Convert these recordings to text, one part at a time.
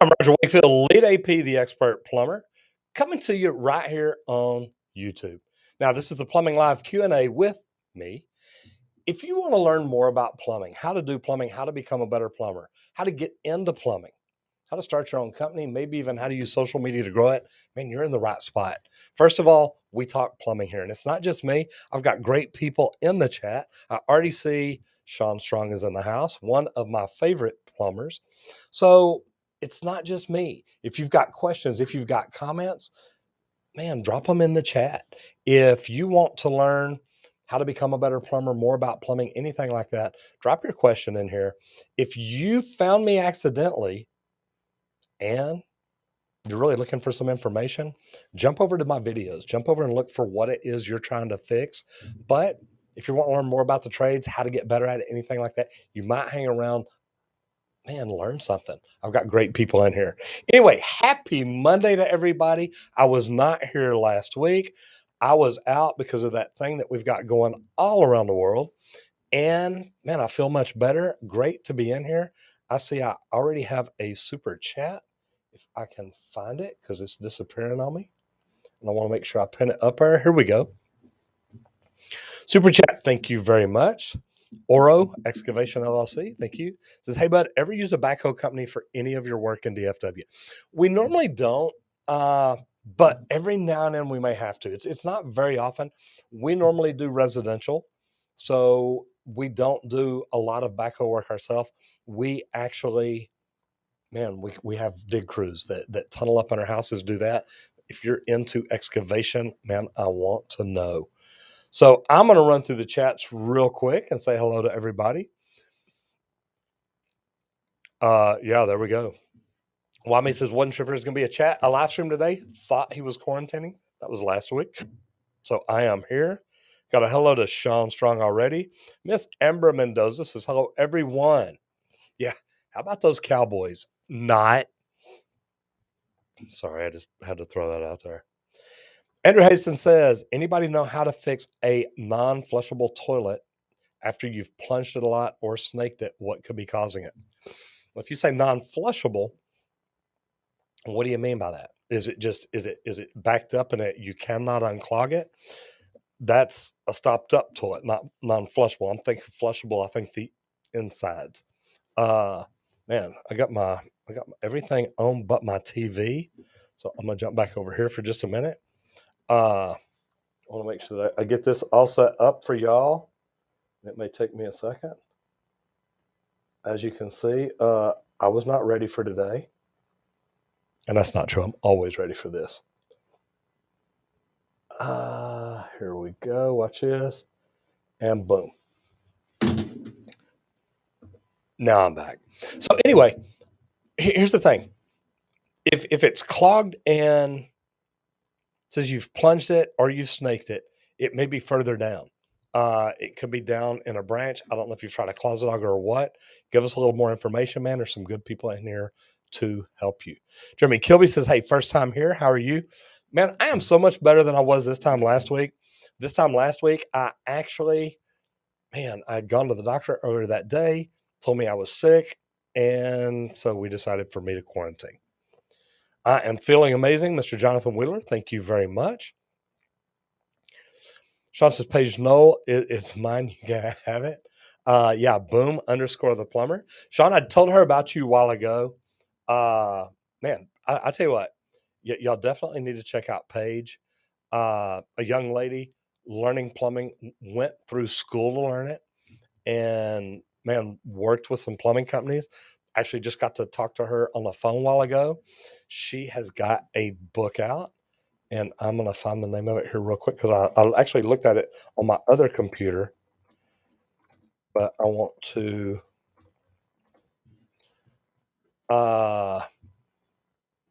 I'm Roger Wakefield, lead AP, the expert plumber, coming to you right here on YouTube. Now, this is the Plumbing Live Q&A with me. If you want to learn more about plumbing, how to do plumbing, how to become a better plumber, how to get into plumbing, how to start your own company, maybe even how to use social media to grow it, man, you're in the right spot. First of all, we talk plumbing here, and it's not just me. I've got great people in the chat. I already see Sean Strong is in the house, one of my favorite plumbers. So it's not just me. If you've got questions, if you've got comments, man, drop them in the chat. If you want to learn how to become a better plumber, more about plumbing, anything like that, drop your question in here. If you found me accidentally and you're really looking for some information, jump over to my videos, jump over and look for what it is you're trying to fix. But if you want to learn more about the trades, how to get better at it, anything like that, you might hang around, man, learn something. I've got great people in here. Anyway, happy Monday to everybody. I was not here last week. I was out because of that thing that we've got going all around the world. And man, I feel much better. Great to be in here. I see I already have a super chat. If I can find it, because it's disappearing on me. And I want to make sure I pin it up there. Here we go. Super chat. Thank you very much. Oro Excavation LLC, thank you. Says, hey, bud, ever use a backhoe company for any of your work in DFW? We normally don't, but every now and then we may have to. It's not very often. We normally do residential, so we don't do a lot of backhoe work ourselves. We actually, man, we have dig crews that tunnel up in our houses, do that. If you're into excavation, man, I want to know. So I'm going to run through the chats real quick and say hello to everybody. Yeah, there we go. Wami says, wasn't sure if there's going to be a live stream today. Thought he was quarantining. That was last week. So I am here. Got a hello to Sean Strong already. Miss Amber Mendoza says, hello, everyone. Yeah. How about those Cowboys? Not. Sorry, I just had to throw that out there. Andrew Hastings says, anybody know how to fix a non-flushable toilet after you've plunged it a lot or snaked it? What could be causing it? Well, if you say non-flushable, what do you mean by that? Is it backed up and you cannot unclog it? That's a stopped up toilet, not non-flushable. I'm thinking flushable. I think the insides. Man, I got everything on but my TV. So I'm gonna jump back over here for just a minute. I want to make sure that I get this all set up for y'all. It may take me a second. As you can see, I was not ready for today. And that's not true. I'm always ready for this. Here we go. Watch this. And boom. Now I'm back. So anyway, here's the thing. If it's clogged and says you've plunged it or you've snaked it, it may be further down. It could be down in a branch. I don't know if you've tried a closet auger or what. Give us a little more information, man. There's some good people in here to help you. Jeremy Kilby says, hey, first time here. How are you? Man, I am so much better than I was this time last week. This time last week, I actually, man, I'd gone to the doctor earlier that day, told me I was sick, and so we decided for me to quarantine. I am feeling amazing, Mr. Jonathan Wheeler. Thank you very much. Sean says, Paige Knoll, it's mine. You can have it. Yeah, boom underscore the plumber. Sean, I told her about you a while ago. Man, I tell you what, y'all definitely need to check out Paige. A young lady learning plumbing, went through school to learn it, and man, worked with some plumbing companies. Actually, just got to talk to her on the phone a while ago. She has got a book out, and I'm going to find the name of it here real quick because I actually looked at it on my other computer, but I want to. Uh,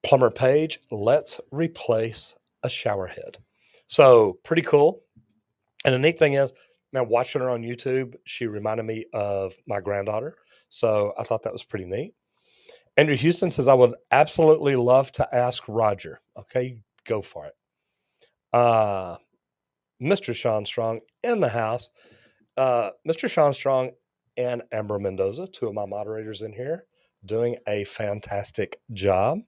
Plumber Page, let's replace a shower head. So pretty cool. And the neat thing is, man, watching her on YouTube, she reminded me of my granddaughter. So I thought that was pretty neat. Andrew Houston says, I would absolutely love to ask Roger. Okay, go for it. Mr. Sean Strong in the house. Mr. Sean Strong and Amber Mendoza, two of my moderators in here, doing a fantastic job.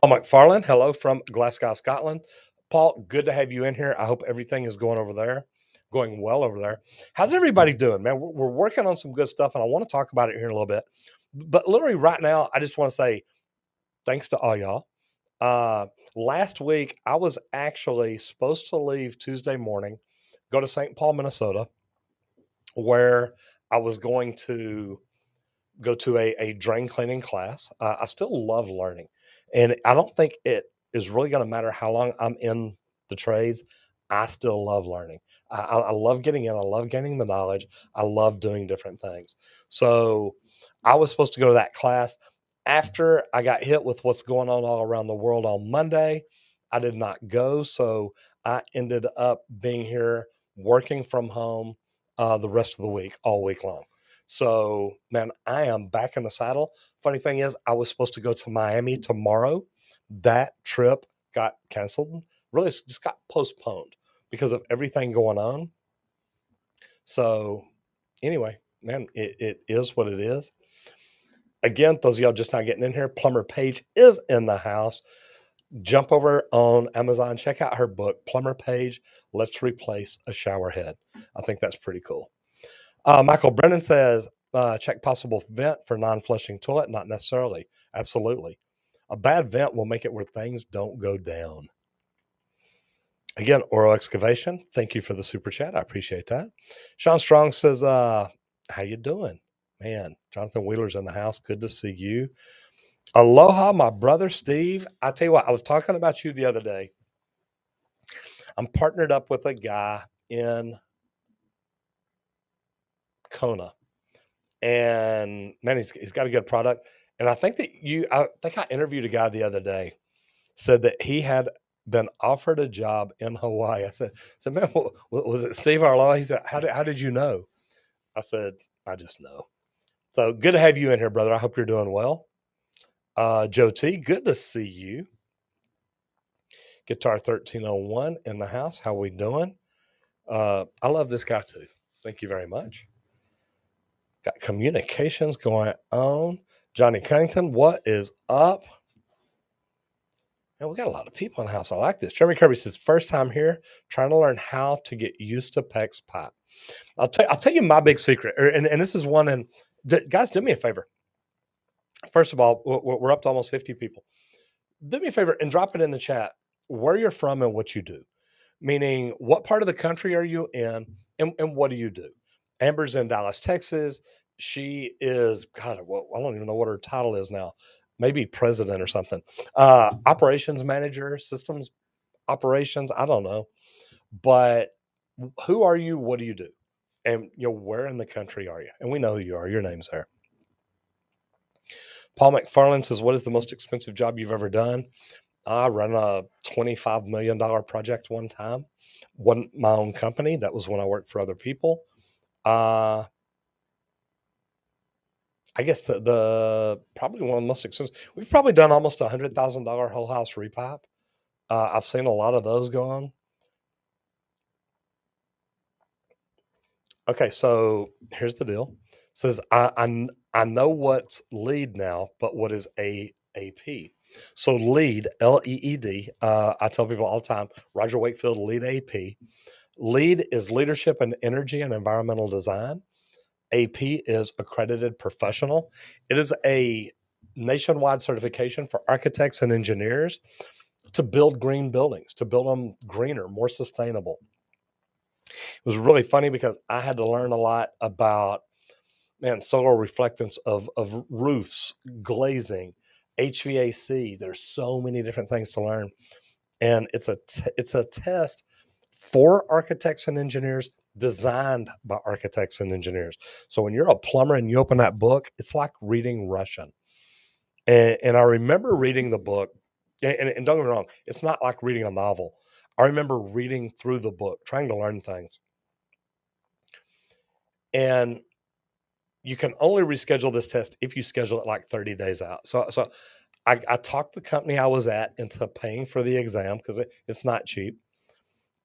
Paul McFarland, hello from Glasgow, Scotland. Paul, good to have you in here. I hope everything is going well over there. How's everybody doing, man? We're working on some good stuff, and I want to talk about it here in a little bit. But literally right now, I just want to say thanks to all y'all. Last week, I was actually supposed to leave Tuesday morning, go to St. Paul, Minnesota, where I was going to go to a drain cleaning class. I still love learning, and I don't think it is really going to matter how long I'm in the trades. I still love learning. I love getting in. I love gaining the knowledge. I love doing different things. So I was supposed to go to that class. After I got hit with what's going on all around the world on Monday, I did not go. So I ended up being here working from home the rest of the week, all week long. So, man, I am back in the saddle. Funny thing is, I was supposed to go to Miami tomorrow. That trip got canceled. Really, just got postponed because of everything going on. So, anyway, man, it is what it is. Again, those of y'all just not getting in here, Plumber Page is in the house. Jump over on Amazon, check out her book, Plumber Page, Let's Replace a Shower Head. I think that's pretty cool. Michael Brennan says, check possible vent for non-flushing toilet. Not necessarily. Absolutely. A bad vent will make it where things don't go down. Again, oral excavation. Thank you for the super chat. I appreciate that. Sean Strong says, how you doing? Man, Jonathan Wheeler's in the house. Good to see you. Aloha, my brother Steve. I tell you what, I was talking about you the other day. I'm partnered up with a guy in Kona. And man, he's got a good product. And I think I interviewed a guy the other day, said that he had been offered a job in Hawaii. I said, man, was it Steve Arloa? He said, how did you know? I said, I just know. So good to have you in here, brother. I hope you're doing well. Joe T, good to see you. Guitar 1301 in the house. How we doing? I love this guy too. Thank you very much. Got communications going on. Johnny Cunnington, what is up? Man, we got a lot of people in the house. I like this. Jeremy Kirby says, first time here, trying to learn how to get used to PEX pipe. I'll tell you my big secret, and this is one. And guys, do me a favor. First of all, we're up to almost 50 people. Do me a favor and drop it in the chat where you're from and what you do. Meaning, what part of the country are you in, and what do you do? Amber's in Dallas, Texas. She is, God, I don't even know what her title is now. Maybe president or something. Operations manager, systems operations. I don't know. But who are you? What do you do? And where in the country are you? And we know who you are. Your name's there. Paul McFarland says, what is the most expensive job you've ever done? I ran a $25 million project one time. Wasn't my own company. That was when I worked for other people. I guess the probably one of the most expensive. We've probably done almost $100,000 whole house repipe. I've seen a lot of those go on. Okay, so here's the deal. It says I know what's lead now, but what is AP? So lead, LEED. I tell people all the time, Roger Wakefield, lead AP. LEAD is Leadership in Energy and Environmental Design. AP is Accredited Professional. It is a nationwide certification for architects and engineers to build green buildings, to build them greener, more sustainable. It was really funny because I had to learn a lot about, solar reflectance of roofs, glazing, HVAC. There's so many different things to learn. And it's a test for architects and engineers, designed by architects and engineers. So when you're a plumber and you open that book, it's like reading Russian. And I remember reading the book, and don't get me wrong, it's not like reading a novel. I remember reading through the book, trying to learn things. And you can only reschedule this test if you schedule it like 30 days out. So I talked the company I was at into paying for the exam because it's not cheap.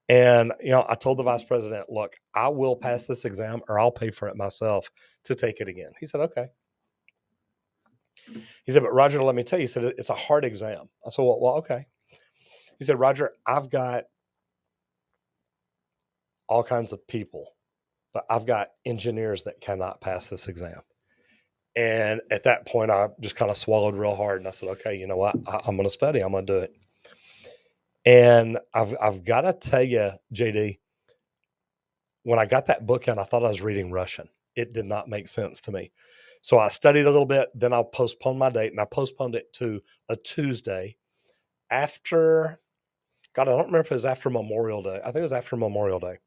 And, I told the vice president, look, I will pass this exam or I'll pay for it myself to take it again. He said, okay. He said, but Roger, let me tell you, he said, it's a hard exam. I said, well, okay. He said, Roger, I've got all kinds of people, but I've got engineers that cannot pass this exam. And at that point, I just kind of swallowed real hard. And I said, okay, you know what? I'm going to study. I'm going to do it. And I've got to tell you, JD, when I got that book in, I thought I was reading Russian. It did not make sense to me. So I studied a little bit, then I postponed my date, and I postponed it to a Tuesday after, God, I don't remember if it was after Memorial Day. I think it was after Memorial Day.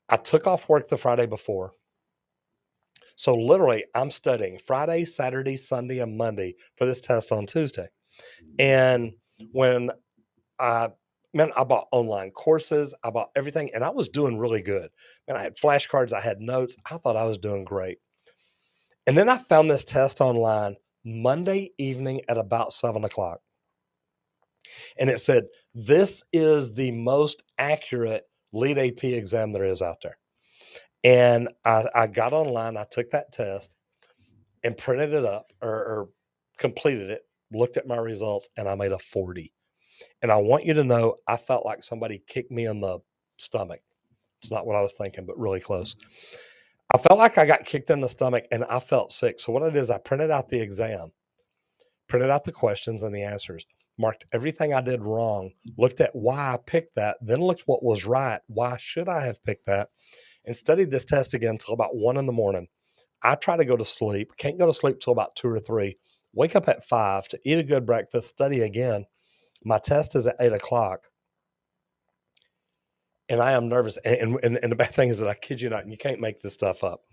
I took off work the Friday before. So literally, I'm studying Friday, Saturday, Sunday, and Monday for this test on Tuesday. And when I bought online courses, I bought everything, and I was doing really good. And I had flashcards, I had notes. I thought I was doing great. And then I found this test online Monday evening at about 7:00. And it said, this is the most accurate LEAD AP exam there is out there. And I got online, I took that test and printed it up or completed it, looked at my results, and I made a 40. And I want you to know, I felt like somebody kicked me in the stomach. It's not what I was thinking, but really close. I felt like I got kicked in the stomach and I felt sick. So what I did is I printed out the exam, printed out the questions and the answers, marked everything I did wrong, looked at why I picked that, then looked what was right. Why should I have picked that? And studied this test again until about 1 a.m. I try to go to sleep, can't go to sleep till about 2 or 3, wake up at 5 to eat a good breakfast, study again. My test is at 8:00. And I am nervous. And the bad thing is that I kid you not, and you can't make this stuff up.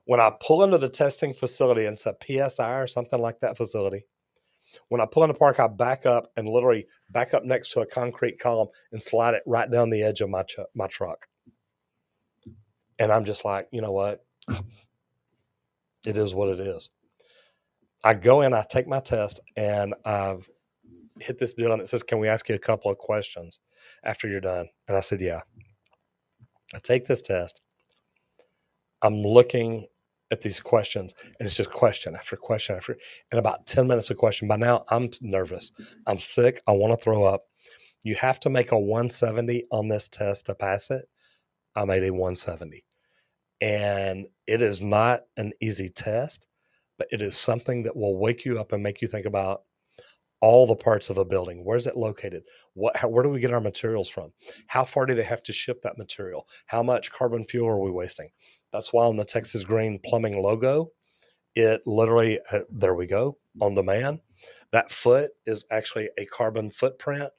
When I pull into the testing facility, and it's a PSI or something like that facility, when I pull in the park, I back up and literally back up next to a concrete column and slide it right down the edge of my truck. And I'm just like, you know what? It is what it is. I go in, I take my test, and I've hit this deal, and it says, can we ask you a couple of questions after you're done? And I said, yeah. I take this test. I'm looking at these questions, and it's just question after question after, and about 10 minutes of question. By now, I'm nervous. I'm sick. I want to throw up. You have to make a 170 on this test to pass it. I made a 170. And it is not an easy test, but it is something that will wake you up and make you think about all the parts of a building. Where's it located? Where do we get our materials from? How far do they have to ship that material? How much carbon fuel are we wasting? That's why on the Texas Green Plumbing logo, it literally, there we go, on demand. That foot is actually a carbon footprint,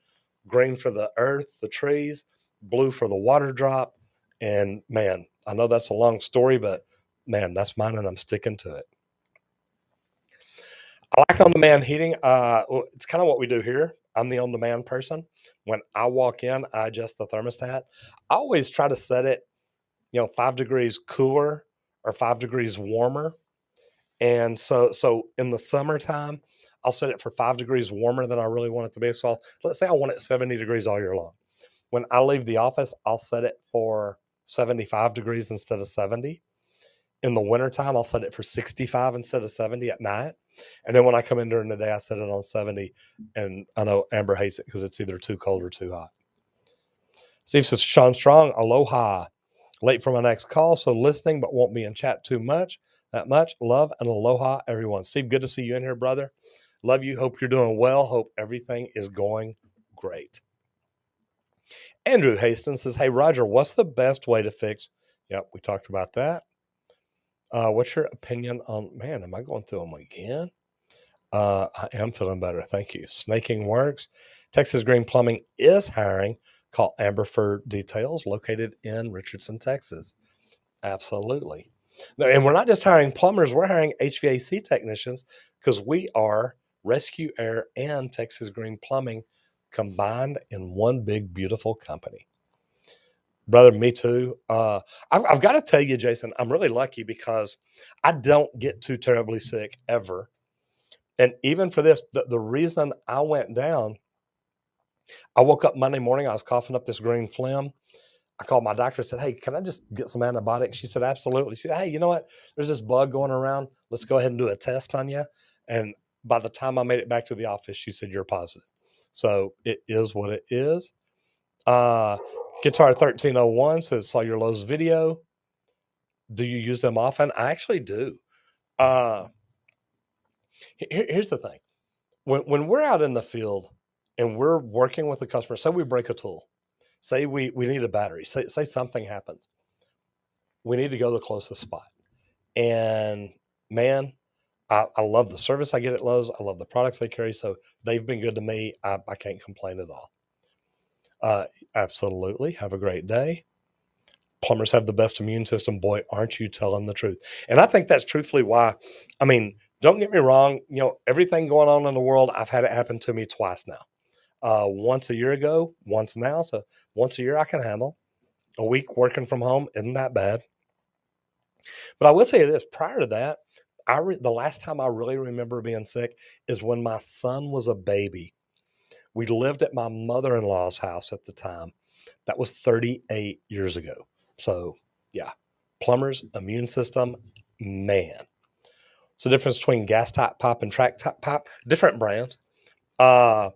green for the earth, the trees, blue for the water drop. And man, I know that's a long story, but man, that's mine and I'm sticking to it. I like on-demand heating. It's kind of what we do here. I'm the on-demand person. When I walk in, I adjust the thermostat. I always try to set it, 5 degrees cooler or 5 degrees warmer. And so in the summertime, I'll set it for 5 degrees warmer than I really want it to be. So let's say I want it 70 degrees all year long. When I leave the office, I'll set it for 75 degrees instead of 70. In the wintertime, I'll set it for 65 instead of 70 at night. And then when I come in during the day, I set it on 70. And I know Amber hates it because it's either too cold or too hot. Steve says, Sean Strong, aloha. Late for my next call, so listening, but won't be in chat too much. That much. Love and aloha, everyone. Steve, good to see you in here, brother. Love you. Hope you're doing well. Hope everything is going great. Andrew Hastings says, hey, Roger, what's the best way to fix? Yep, we talked about that. What's your opinion on, man, am I going through them again? I am feeling better. Thank you. Snaking works. Texas Green Plumbing is hiring. Call Amber for details, located in Richardson, Texas. Absolutely. No, and we're not just hiring plumbers, we're hiring HVAC technicians because we are Rescue Air and Texas Green Plumbing combined in one big, beautiful company. Brother, me too. I've got to tell you, Jason, I'm really lucky because I don't get too terribly sick ever. And even for this, the reason I went down, I woke up Monday morning, I was coughing up this green phlegm. I called my doctor and said, hey, can I just get some antibiotics? She said, absolutely. She said, hey, you know what? There's this bug going around. Let's go ahead and do a test on you. And by the time I made it back to the office, she said, you're positive. So it is what it is. Guitar 1301 says, saw your Lowe's video. Do you use them often? I actually do. Here's the thing. When we're out in the field and we're working with the customer, say we break a tool, say we need a battery, say something happens. We need to go to the closest spot. And man, I love the service I get at Lowe's. I love the products they carry. So they've been good to me. I can't complain at all. Absolutely. Have a great day. Plumbers have the best immune system. Boy, aren't you telling the truth? And I think that's truthfully why. I mean, don't get me wrong. You know, everything going on in the world, I've had it happen to me twice now. Once a year ago, once now. So once a year I can handle. A week working from home isn't that bad. But I will tell you this, prior to that, the last time I really remember being sick is when my son was a baby. We lived at my mother-in-law's house at the time. That was 38 years ago. So yeah, plumbers, immune system, man. It's the difference between gas type pipe and track type pipe, different brands. And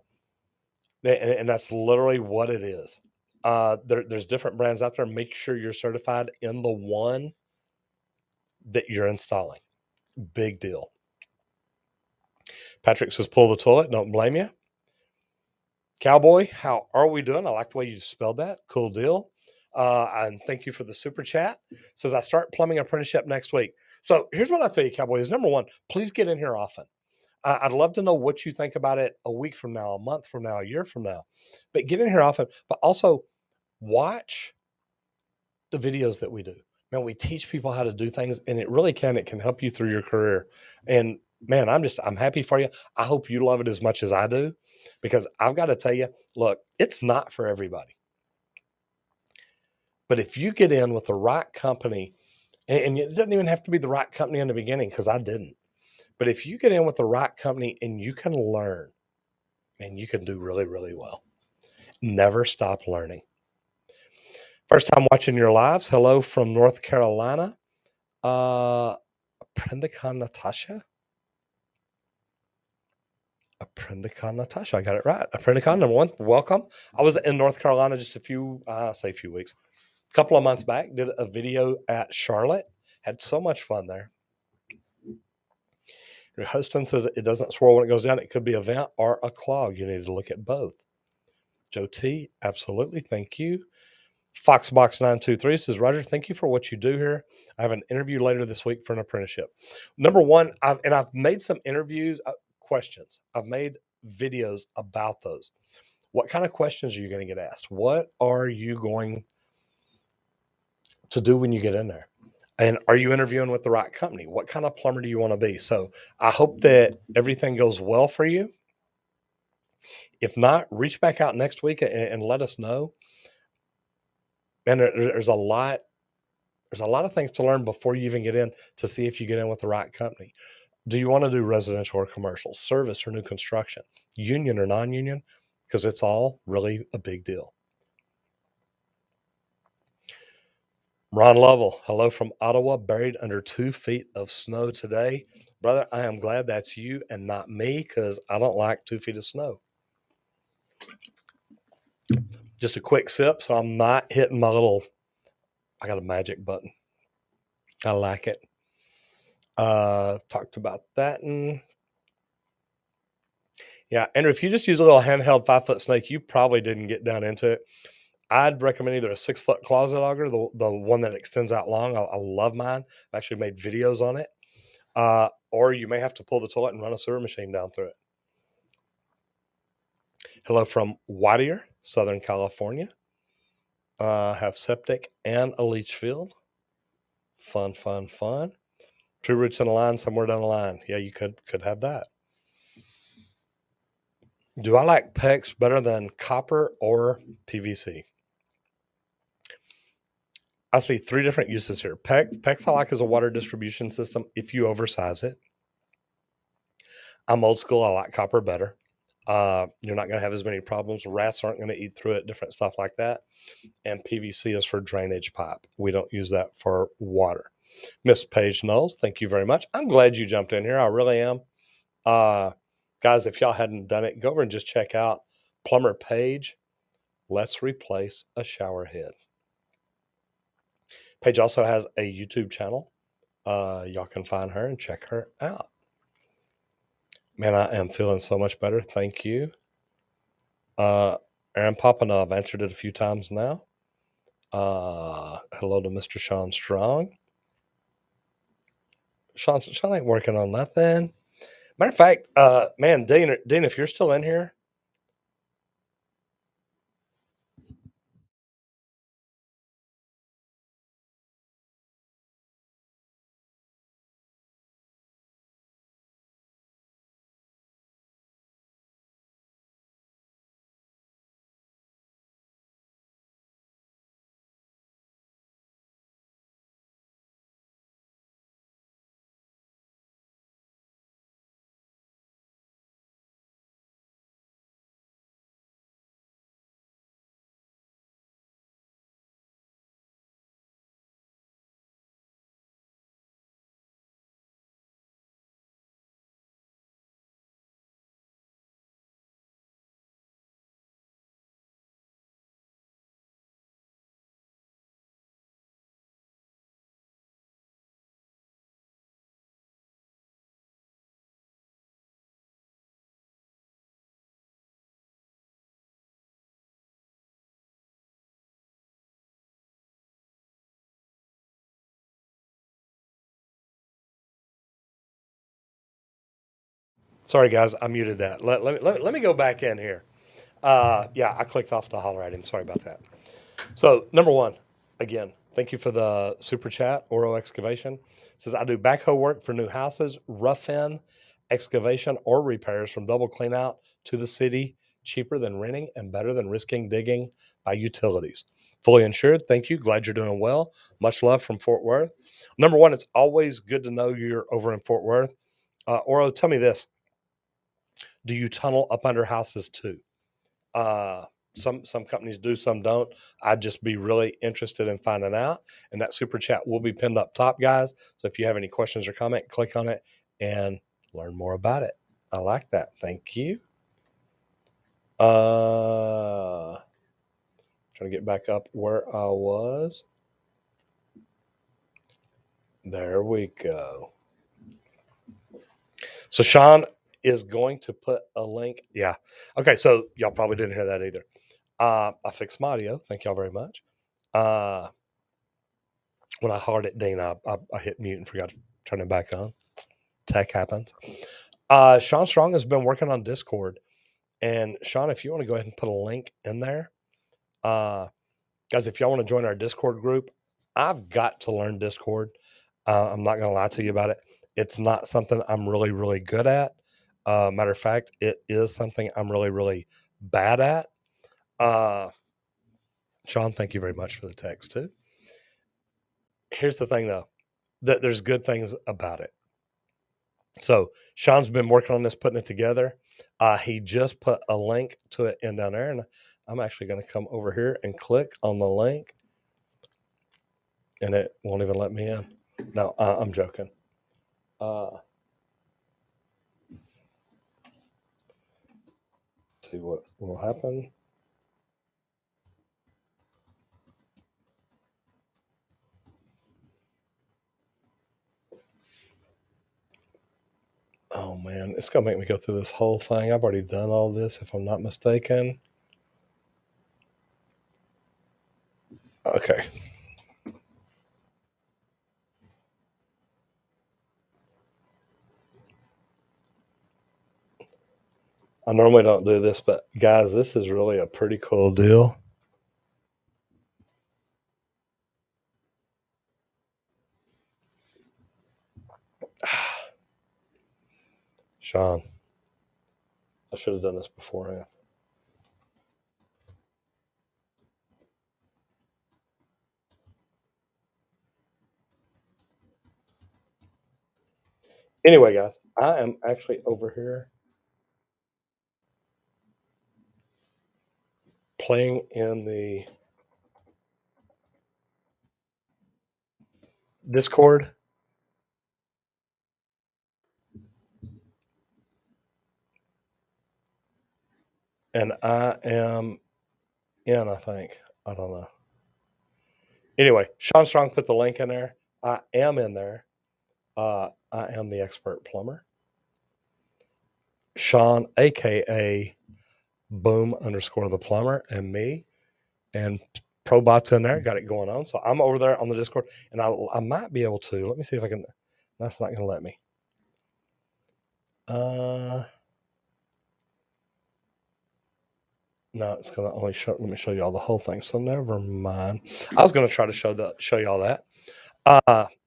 that's literally what it is. There's different brands out there. Make sure you're certified in the one that you're installing. Big deal. Patrick says, pull the toilet. Don't blame you. Cowboy, how are we doing? I like the way you spelled that. Cool deal. And thank you for the super chat. Says, I start plumbing apprenticeship next week. So here's what I'll tell you, Cowboy, is number one, please get in here often. I'd love to know what you think about it a week from now, a month from now, a year from now. But get in here often. But also watch the videos that we do. Man, we teach people how to do things, and it can help you through your career. And man, I'm happy for you. I hope you love it as much as I do, because I've got to tell you, look, it's not for everybody. But if you get in with the right company, and it doesn't even have to be the right company in the beginning, because I didn't. But if you get in with the right company and you can learn, and you can do really, really well. Never stop learning. First time watching your lives. Hello from North Carolina. Aprendicon Natasha. I got it right. Aprendicon, number one, welcome. I was in North Carolina just a few weeks, a couple of months back. Did a video at Charlotte. Had so much fun there. Your husband says it doesn't swirl when it goes down. It could be a vent or a clog. You need to look at both. Joe T, absolutely. Thank you. Foxbox923 says, Roger, thank you for what you do here. I have an interview later this week for an apprenticeship. Number one, I've made some interviews, questions. I've made videos about those. What kind of questions are you going to get asked? What are you going to do when you get in there? And are you interviewing with the right company? What kind of plumber do you want to be? So I hope that everything goes well for you. If not, reach back out next week and let us know. And there's a lot of things to learn before you even get in, to see if you get in with the right company. Do you want to do residential or commercial, service or new construction, union or non-union? Because it's all really a big deal. Ron Lovell, hello from Ottawa, buried under 2 feet of snow today. Brother, I am glad that's you and not me, because I don't like 2 feet of snow. just a quick sip, so I'm not hitting my little. I got a magic button. I like it. Talked about that, and yeah, and if you just use a little handheld 5-foot snake, you probably didn't get down into it. I'd recommend either a 6-foot closet auger, the one that extends out long. I love mine. I've actually made videos on it. Or you may have to pull the toilet and run a sewer machine down through it. Hello from Whittier, Southern California. Have septic and a leach field. Fun. True roots in a line somewhere down the line. Yeah, you could have that. Do I like PEX better than copper or PVC? I see 3 different uses here. PEX I like as a water distribution system if you oversize it. I'm old school. I like copper better. You're not going to have as many problems. Rats aren't going to eat through it, different stuff like that. And PVC is for drainage pipe. We don't use that for water. Miss Paige Knowles, thank you very much. I'm glad you jumped in here. I really am. Guys, if y'all hadn't done it, go over and just check out Plumber Paige. Let's replace a shower head. Paige also has a YouTube channel. Y'all can find her and check her out. Man, I am feeling so much better. Thank you. Aaron Papano, I've answered it a few times now. Hello to Mr. Sean Strong. Sean ain't working on nothing. Matter of fact, man, Dean, if you're still in here, sorry guys, I muted that. Let me go back in here. Yeah, I clicked off to holler at him. Sorry about that. So, number one, again, thank you for the super chat. Oro Excavation says, I do backhoe work for new houses, rough in, excavation, or repairs from double clean out to the city, cheaper than renting and better than risking digging by utilities. Fully insured. Thank you. Glad you're doing well. Much love from Fort Worth. Number one, it's always good to know you're over in Fort Worth. Oro, tell me this. Do you tunnel up under houses too? Some companies do, some don't. I'd just be really interested in finding out. And that super chat will be pinned up top, guys. So if you have any questions or comment, click on it and learn more about it. I like that. Thank you. Trying to get back up where I was. There we go. So Sean is going to put a link. Yeah. Okay. So y'all probably didn't hear that either. I fixed my audio. Thank y'all very much. When I hollered at Dean, I hit mute and forgot to turn it back on. Tech happens. Sean Strong has been working on Discord. And Sean, if you want to go ahead and put a link in there, guys, if y'all want to join our Discord group, I've got to learn Discord. I'm not going to lie to you about it. It's not something I'm really, really good at. Matter of fact, it is something I'm really, really bad at. Sean, thank you very much for the text too. Here's the thing though, that there's good things about it. So Sean's been working on this, putting it together. He just put a link to it in down there, and I'm actually going to come over here and click on the link, and it won't even let me in. No, I'm joking. See what will happen. it's going to make me go through this whole thing. I've already done all this, if I'm not mistaken. Okay. I normally don't do this, but guys, this is really a pretty cool deal. Sean, I should have done this beforehand. Anyway, guys, I am actually over here playing in the Discord. And I am in, I think. I don't know. Anyway, Sean Strong put the link in there. I am in there. I am the expert plumber. Sean, aka Boom underscore the plumber, and me, and Probot's in there. Got it going on. So I'm over there on the Discord, and I might be able to. Let me see if I can. That's not going to let me. No, it's going to only show. Let me show you all the whole thing. So never mind. I was going to try to show you all that.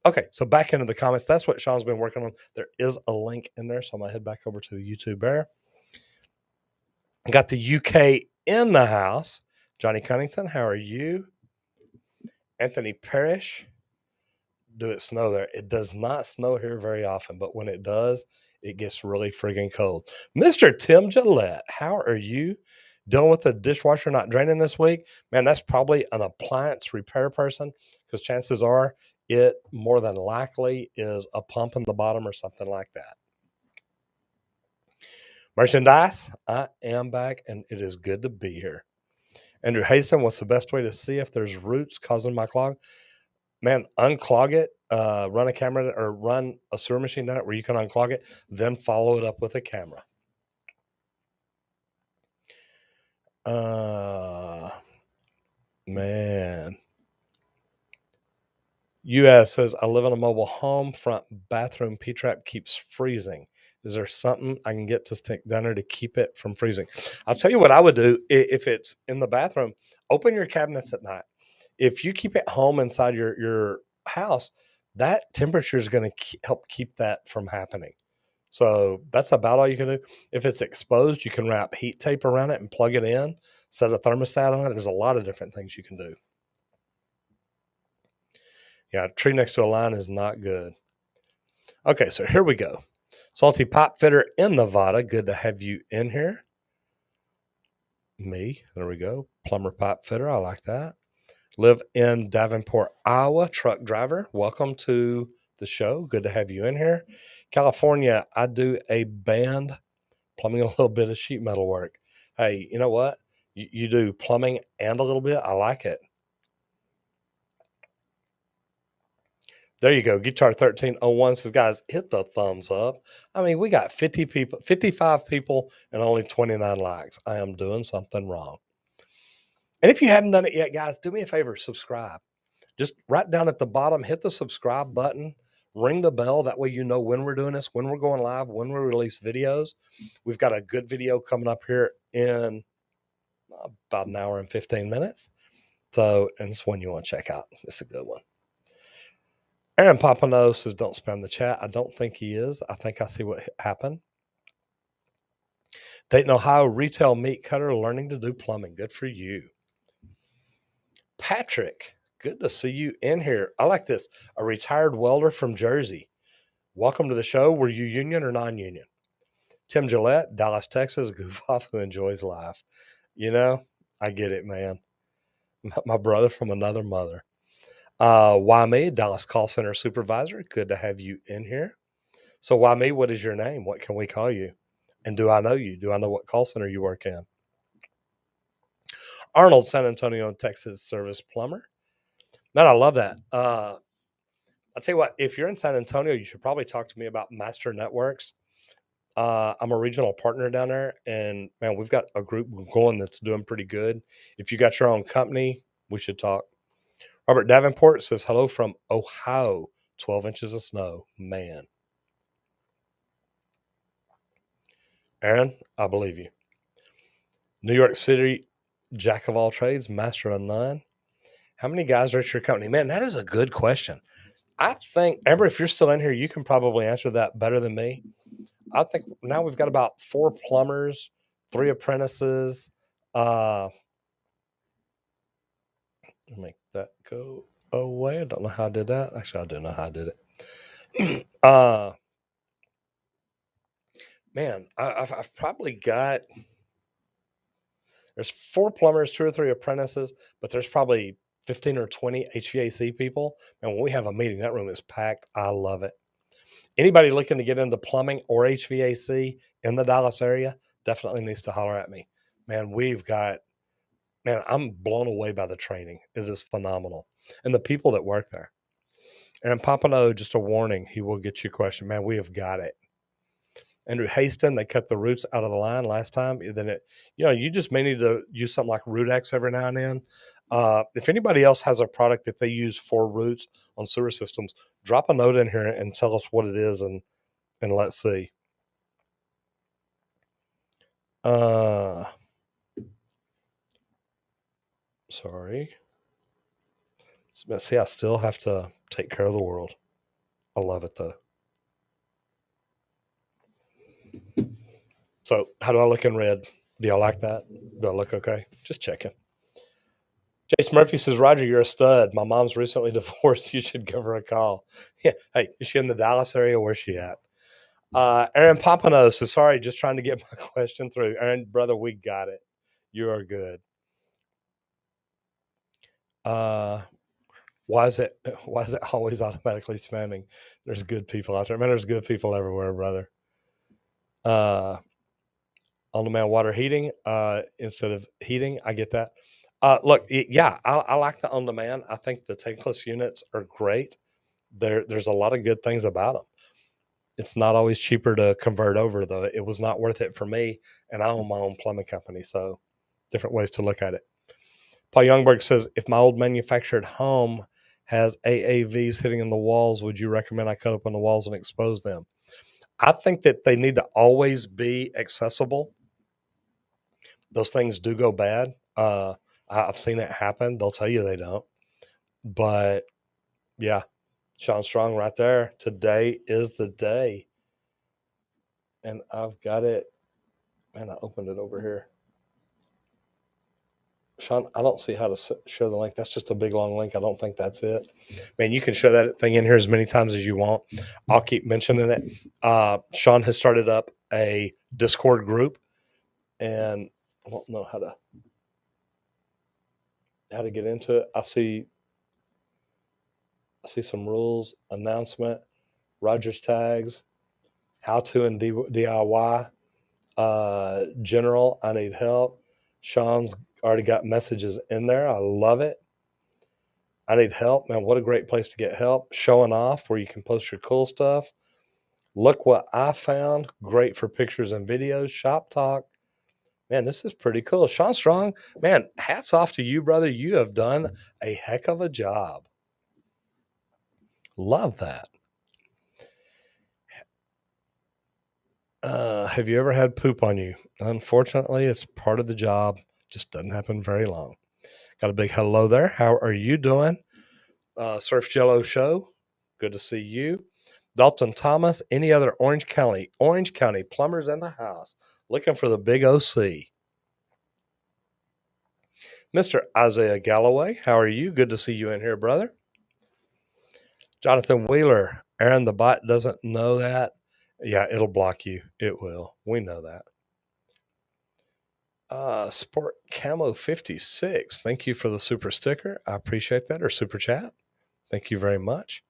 Okay, so back into the comments. That's what Sean's been working on. There is a link in there, so I'm gonna head back over to the YouTube there. Got the UK in the house. Johnny Cunnington, how are you? Anthony Parrish. Do it snow there? It does not snow here very often, but when it does, it gets really friggin' cold. Mr. Tim Gillette, how are you? Dealing with the dishwasher not draining this week? Man, that's probably an appliance repair person, because chances are it more than likely is a pump in the bottom or something like that. Merchandise, I am back and it is good to be here. Andrew Hasten, what's the best way to see if there's roots causing my clog? Man, unclog it, run a camera or run a sewer machine down it where you can unclog it, then follow it up with a camera. Man. US says, I live in a mobile home, front bathroom P-trap keeps freezing. Is there something I can get to stick down there to keep it from freezing? I'll tell you what I would do if it's in the bathroom. Open your cabinets at night. If you keep it home inside your house, that temperature is going to help keep that from happening. So that's about all you can do. If it's exposed, you can wrap heat tape around it and plug it in, set a thermostat on it. There's a lot of different things you can do. Yeah, a tree next to a line is not good. Okay, so here we go. Salty Pipe Fitter in Nevada. Good to have you in here. Me. There we go. Plumber Pipe Fitter. I like that. Live in Davenport, Iowa. Truck driver. Welcome to the show. Good to have you in here. California. I do a band, plumbing, a little bit of sheet metal work. Hey, you know what? You do plumbing and a little bit. I like it. There you go. Guitar 1301 says, guys, hit the thumbs up. I mean, we got 50 people, 55 people, and only 29 likes. I am doing something wrong. And if you haven't done it yet, guys, do me a favor, subscribe. Just right down at the bottom, hit the subscribe button, ring the bell. That way you know when we're doing this, when we're going live, when we release videos. We've got a good video coming up here in about an hour and 15 minutes. So, and it's one you want to check out. It's a good one. Aaron Papano says, don't spam the chat. I don't think he is. I think I see what happened. Dayton, Ohio, retail meat cutter, learning to do plumbing. Good for you. Patrick, good to see you in here. I like this. A retired welder from Jersey. Welcome to the show. Were you union or non-union? Tim Gillette, Dallas, Texas, goof off who enjoys life. You know, I get it, man. My brother from another mother. Why me? Dallas call center supervisor. Good to have you in here. So why me? What is your name? What can we call you? And do I know you? Do I know what call center you work in? Arnold, San Antonio, Texas service plumber. Man, I love that. I'll tell you what, if you're in San Antonio, you should probably talk to me about Master Networks. I'm a regional partner down there, and man, we've got a group going that's doing pretty good. If you got your own company, we should talk. Robert Davenport says hello from Ohio. 12 inches of snow, man. Aaron, I believe you. New York City, jack of all trades, master of none. How many guys are at your company? Man, that is a good question. I think, Amber, if you're still in here, you can probably answer that better than me. I think now we've got about 4 plumbers, 3 apprentices. Make that go away. I don't know how I did that. Actually, I do know how I did it. Man, I've probably got, there's 4 plumbers, 2 or 3 apprentices, but there's probably 15 or 20 HVAC people. And when we have a meeting, that room is packed. I love it. Anybody looking to get into plumbing or HVAC in the Dallas area definitely needs to holler at me. Man, I'm blown away by the training. It is phenomenal. And the people that work there. And Pompano, just a warning, he will get you a question. Man, we have got it. Andrew Haston, they cut the roots out of the line last time. Then you just may need to use something like Root X every now and then. If anybody else has a product that they use for roots on sewer systems, drop a note in here and tell us what it is, and let's see. Sorry. See, I still have to take care of the world. I love it though. So, how do I look in red? Do y'all like that? Do I look okay? Just checking. Jace Murphy says, Roger, you're a stud. My mom's recently divorced. You should give her a call. Yeah. Hey, is she in the Dallas area? Where's she at? Aaron Pompano says, sorry, just trying to get my question through. Aaron, brother, we got it. You are good. Why is it always automatically spamming? There's good people out there. Man, there's good people everywhere, brother. On-demand water heating instead of heating. I get that. Look, I like the on-demand. I think the tankless units are great. There's a lot of good things about them. It's not always cheaper to convert over, though. It was not worth it for me, and I own my own plumbing company, so different ways to look at it. Paul Youngberg says, if my old manufactured home has AAVs hitting in the walls, would you recommend I cut open the walls and expose them? I think that they need to always be accessible. Those things do go bad. I've seen it happen. They'll tell you they don't. But yeah, Sean Strong right there. Today is the day. And I've got it. Man, I opened it over here. Sean, I don't see how to show the link. That's just a big, long link. I don't think that's it. Man, you can show that thing in here as many times as you want. I'll keep mentioning it. Sean has started up a Discord group, and I don't know how to get into it. I see some rules, announcement, Rogers tags, how to and DIY, general, I need help. Sean's already got messages in there. I love it. I need help. Man, what a great place to get help. Showing off, where you can post your cool stuff. Look what I found. Great for pictures and videos. Shop talk. Man, this is pretty cool. Sean Strong, man, hats off to you, brother. You have done a heck of a job. Love that. Have you ever had poop on you? Unfortunately, it's part of the job. Just doesn't happen very long. Got a big hello there. How are you doing? Surf Jello Show. Good to see you. Dalton Thomas. Any other Orange County plumbers in the house looking for the big OC? Mr. Isaiah Galloway. How are you? Good to see you in here, brother. Jonathan Wheeler. Aaron, the bot doesn't know that. Yeah, it'll block you. It will. We know that. Sport Camo 56. Thank you for the super sticker. I appreciate that. Or super chat. Thank you very much.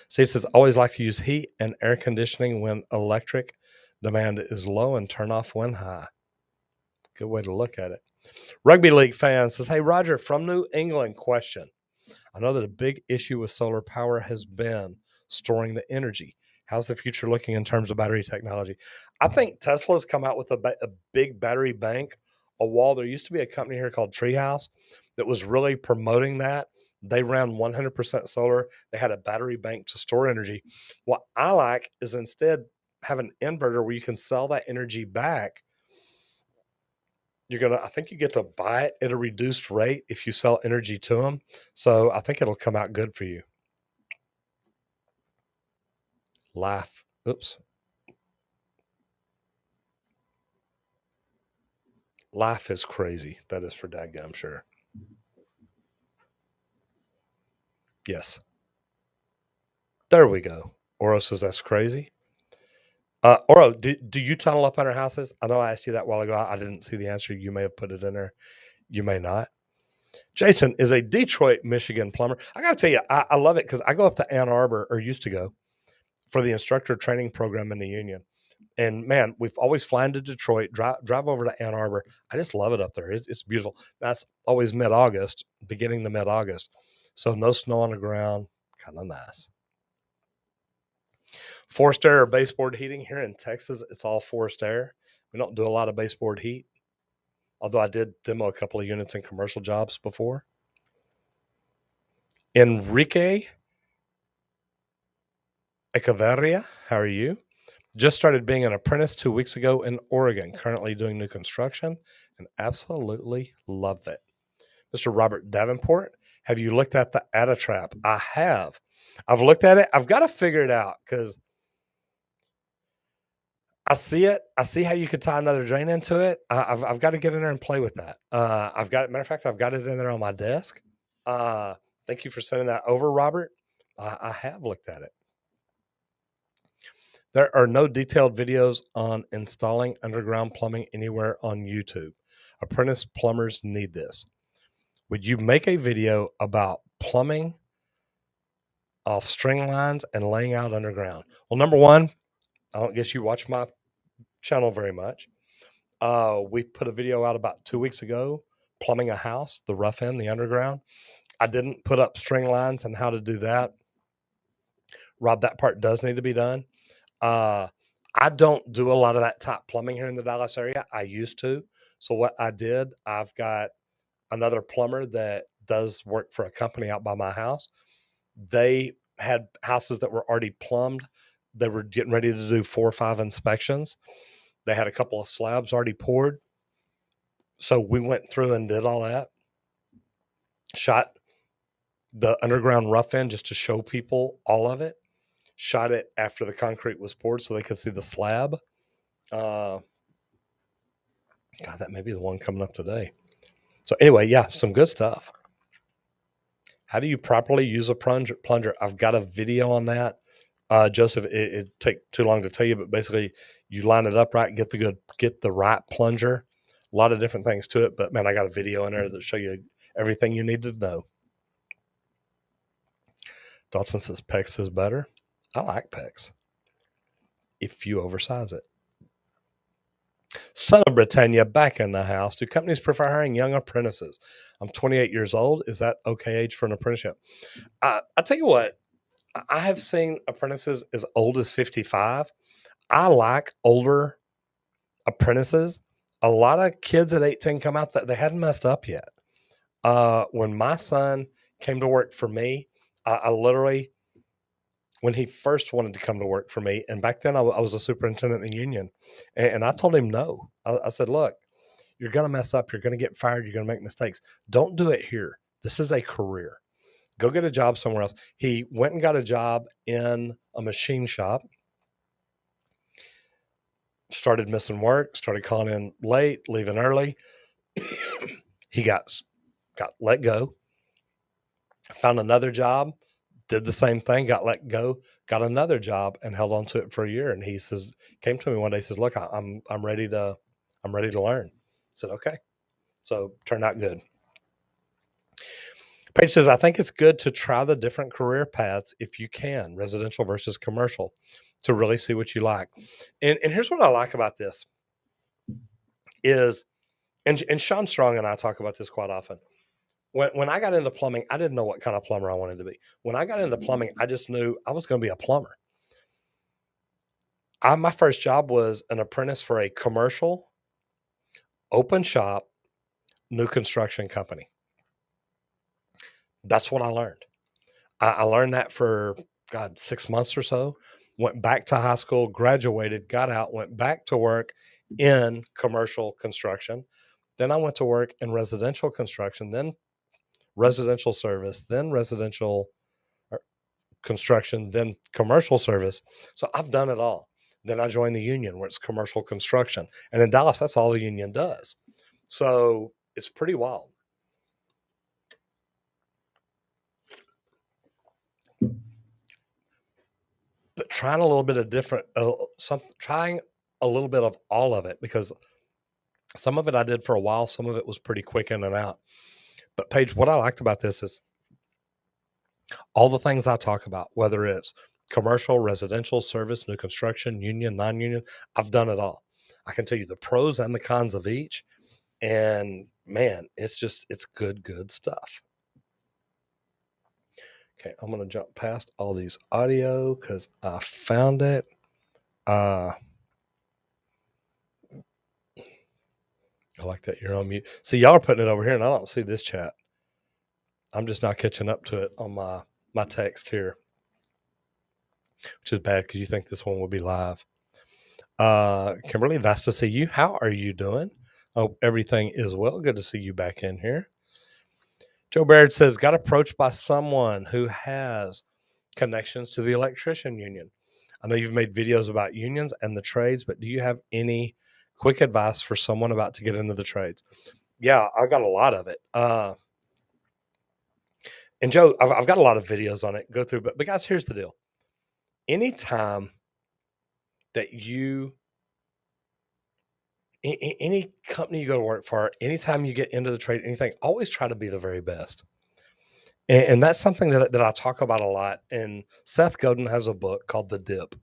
Steve says, always like to use heat and air conditioning when electric demand is low and turn off when high. Good way to look at it. Rugby League fan says, hey, Roger, from New England, question. I know that a big issue with solar power has been storing the energy. How's the future looking in terms of battery technology? I think Tesla's come out with a big battery bank, a wall. There used to be a company here called Treehouse that was really promoting that. They ran 100% solar. They had a battery bank to store energy. What I like is instead have an inverter where you can sell that energy back. I think you get to buy it at a reduced rate if you sell energy to them. So I think it'll come out good for you. Life. Oops. Life is crazy. That is for dadgum, sure. Yes. There we go. Oro says that's crazy. Oro, do you tunnel up under houses? I know I asked you that a while ago. I didn't see the answer. You may have put it in there. You may not. Jason is a Detroit, Michigan plumber. I got to tell you, I love it because I go up to Ann Arbor, or used to go, for the instructor training program in the union. And man, we've always flown to Detroit, drive over to Ann Arbor. I just love it up there. It's beautiful. That's always mid-August, beginning to mid-August. So no snow on the ground, kind of nice. Forced air or baseboard heating here in Texas, it's all forced air. We don't do a lot of baseboard heat, although I did demo a couple of units in commercial jobs before. Enrique Echeverria, how are you? Just started being an apprentice 2 weeks ago in Oregon, currently doing new construction, and absolutely love it. Mr. Robert Davenport, have you looked at the Attatrap? I have. I've looked at it. I've got to figure it out because I see it. I see how you could tie another drain into it. I've got to get in there and play with that. Matter of fact, I've got it in there on my desk. Thank you for sending that over, Robert. I have looked at it. There are no detailed videos on installing underground plumbing anywhere on YouTube. Apprentice plumbers need this. Would you make a video about plumbing off string lines and laying out underground? Well, number one, I don't guess you watch my channel very much. We put a video out about 2 weeks ago, plumbing a house, the rough end, the underground. I didn't put up string lines and how to do that. Rob, that part does need to be done. I don't do a lot of that type plumbing here in the Dallas area. I used to. So what I did, I've got another plumber that does work for a company out by my house. They had houses that were already plumbed. They were getting ready to do 4 or 5 inspections. They had a couple of slabs already poured. So we went through and did all that. Shot the underground rough end just to show people all of it. Shot it after the concrete was poured so they could see the slab. God, that may be the one coming up today. So anyway, yeah, some good stuff. How do you properly use a plunger? I've got a video on that. Joseph, it'd take too long to tell you, but basically you line it up right, get the right plunger. A lot of different things to it, but man, I got a video in there that show you everything you need to know. Dodson says PEX is better. I like PEX if you oversize it. Son of Britannia back in the house. Do companies prefer hiring young apprentices? I'm 28 years old. Is that okay age for an apprenticeship? I tell you what, I have seen apprentices as old as 55. I like older apprentices. A lot of kids at 18 come out that they hadn't messed up yet. When my son came to work for me, I literally, when he first wanted to come to work for me, and back then I was a superintendent in the union, and I told him no. I said, look, you're going to mess up. You're going to get fired. You're going to make mistakes. Don't do it here. This is a career. Go get a job somewhere else. He went and got a job in a machine shop, started missing work, started calling in late, leaving early. He got let go, found another job, did the same thing, got let go, got another job, and held on to it for a year. And he says, came to me one day, says, look, I'm ready to learn. I said, okay. So turned out good. Paige says, I think it's good to try the different career paths if you can, residential versus commercial, to really see what you like. And here's what I like about this is, and Sean Strong and I talk about this quite often. When I got into plumbing, I didn't know what kind of plumber I wanted to be. When I got into plumbing, I just knew I was going to be a plumber. My first job was an apprentice for a commercial open shop new construction company. That's what I learned. I learned that for, God, 6 months or so. Went back to high school, graduated, got out, went back to work in commercial construction. Then I went to work in residential construction, then residential service, then residential construction, then commercial service. So I've done it all. Then I joined the union where it's commercial construction. And in Dallas, that's all the union does. So it's pretty wild. But trying a little bit of different, trying a little bit of all of it, because some of it I did for a while, some of it was pretty quick in and out. But Paige, what I liked about this is all the things I talk about, whether it's commercial, residential, service, new construction, union, non-union, I've done it all. I can tell you the pros and the cons of each. And man, it's good stuff. Okay, I'm going to jump past all these audio because I found it. I like that you're on mute. See, y'all are putting it over here and I don't see this chat. I'm just not catching up to it on my text here, which is bad because you think this one will be live. Kimberly, nice to see you. How are you doing? Hope everything is well. Good to see you back in here. Joe Baird says, got approached by someone who has connections to the electrician union. I know you've made videos about unions and the trades, but do you have any quick advice for someone about to get into the trades? Yeah, I got a lot of it. And Joe, I've got a lot of videos on it. Go through, but guys, here's the deal. Anytime that any company you go to work for, anytime you get into the trade, anything, always try to be the very best. And that's something that I talk about a lot. And Seth Godin has a book called The Dip.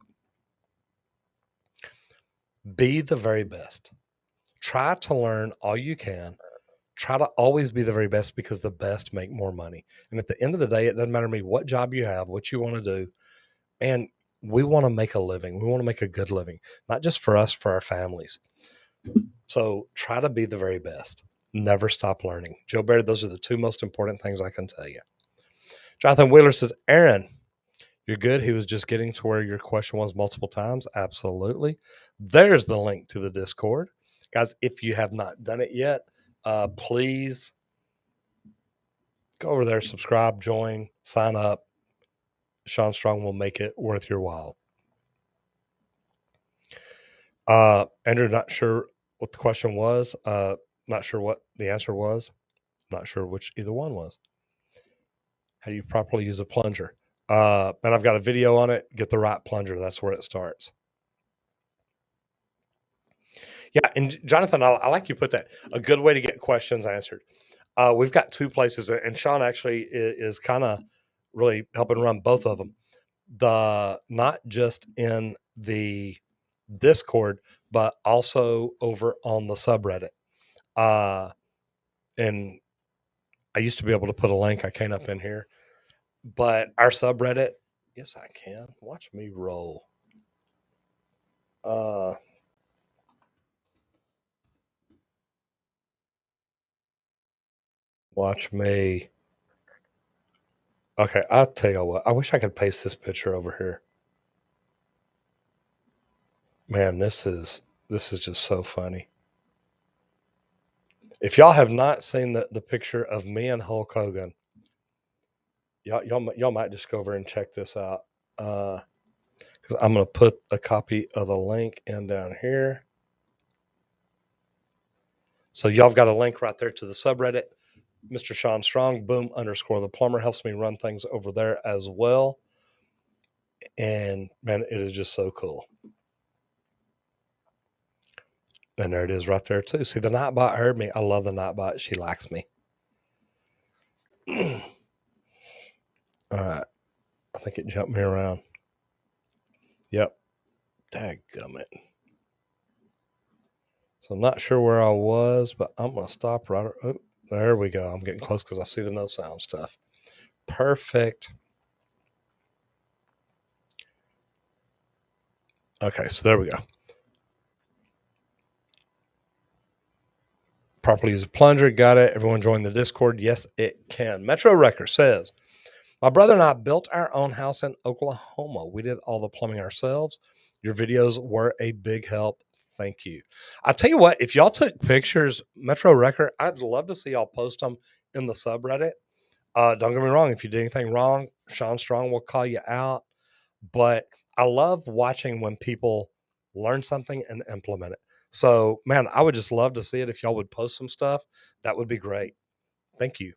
Be the very best. Try to learn all you can. Try to always be the very best because the best make more money. And at the end of the day, it doesn't matter to me what job you have, what you want to do. And we want to make a living. We want to make a good living, not just for us, for our families. So try to be the very best. Never stop learning. Joe Baird, those are the two most important things I can tell you. Jonathan Wheeler says, Aaron, you're good. He was just getting to where your question was multiple times. Absolutely. There's the link to the Discord. Guys, if you have not done it yet, please go over there, subscribe, join, sign up. Sean Strong will make it worth your while. Andrew, not sure what the question was. Not sure what the answer was. Not sure which either one was. How do you properly use a plunger? And I've got a video on it. Get the right plunger. That's where it starts. Yeah, and Jonathan, I like you put that. A good way to get questions answered. We've got two places, and Sean actually is kind of really helping run both of them. Not just in the Discord, but also over on the subreddit. And I used to be able to put a link. I can't up in here, but our subreddit, yes, I can. Watch me roll. Watch me. Okay, I'll tell you what. I wish I could paste this picture over here. Man, this is just so funny. If y'all have not seen the picture of me and Hulk Hogan, y'all might just go over and check this out. Because I'm going to put a copy of the link in down here. So y'all got a link right there to the subreddit. Mr. Sean Strong, boom, _ the plumber helps me run things over there as well. And man, it is just so cool. And there it is right there too. See, the Nightbot heard me. I love the Nightbot. She likes me. All right. I think it jumped me around. Yep. Dadgummit. So I'm not sure where I was, but I'm going to stop right. Oh, there we go. I'm getting close because I see the no sound stuff. Perfect. Okay, so there we go. Properly use a plunger. Got it. Everyone join the Discord. Yes, it can. Metro Wrecker says, my brother and I built our own house in Oklahoma. We did all the plumbing ourselves. Your videos were a big help. Thank you. I tell you what, if y'all took pictures, Metro Wrecker, I'd love to see y'all post them in the subreddit. Don't get me wrong. If you did anything wrong, Sean Strong will call you out. But I love watching when people learn something and implement it. So, man, I would just love to see it. If y'all would post some stuff, that would be great. Thank you.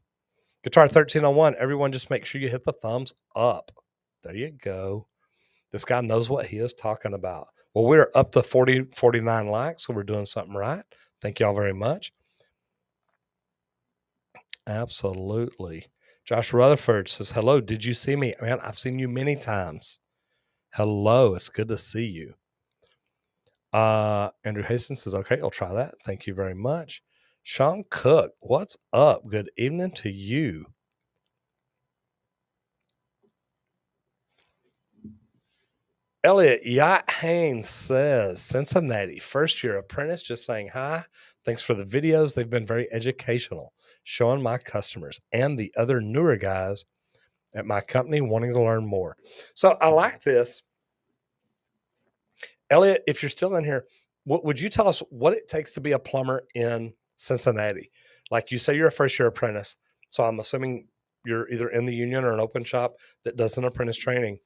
Guitar 1301, everyone just make sure you hit the thumbs up. There you go. This guy knows what he is talking about. Well, we're up to 49 likes, so we're doing something right. Thank y'all very much. Absolutely. Josh Rutherford says, hello, did you see me? Man, I've seen you many times. Hello, it's good to see you. Andrew Hastings says, okay, I'll try that. Thank you very much. Sean Cook, what's up? Good evening to you. Elliot Yacht Haynes says, Cincinnati, first year apprentice, just saying hi. Thanks for the videos. They've been very educational, showing my customers and the other newer guys at my company wanting to learn more. So I like this. Elliot, if you're still in here, would you tell us what it takes to be a plumber in Cincinnati? Like you say, you're a first year apprentice. So I'm assuming you're either in the union or an open shop that does an apprentice training.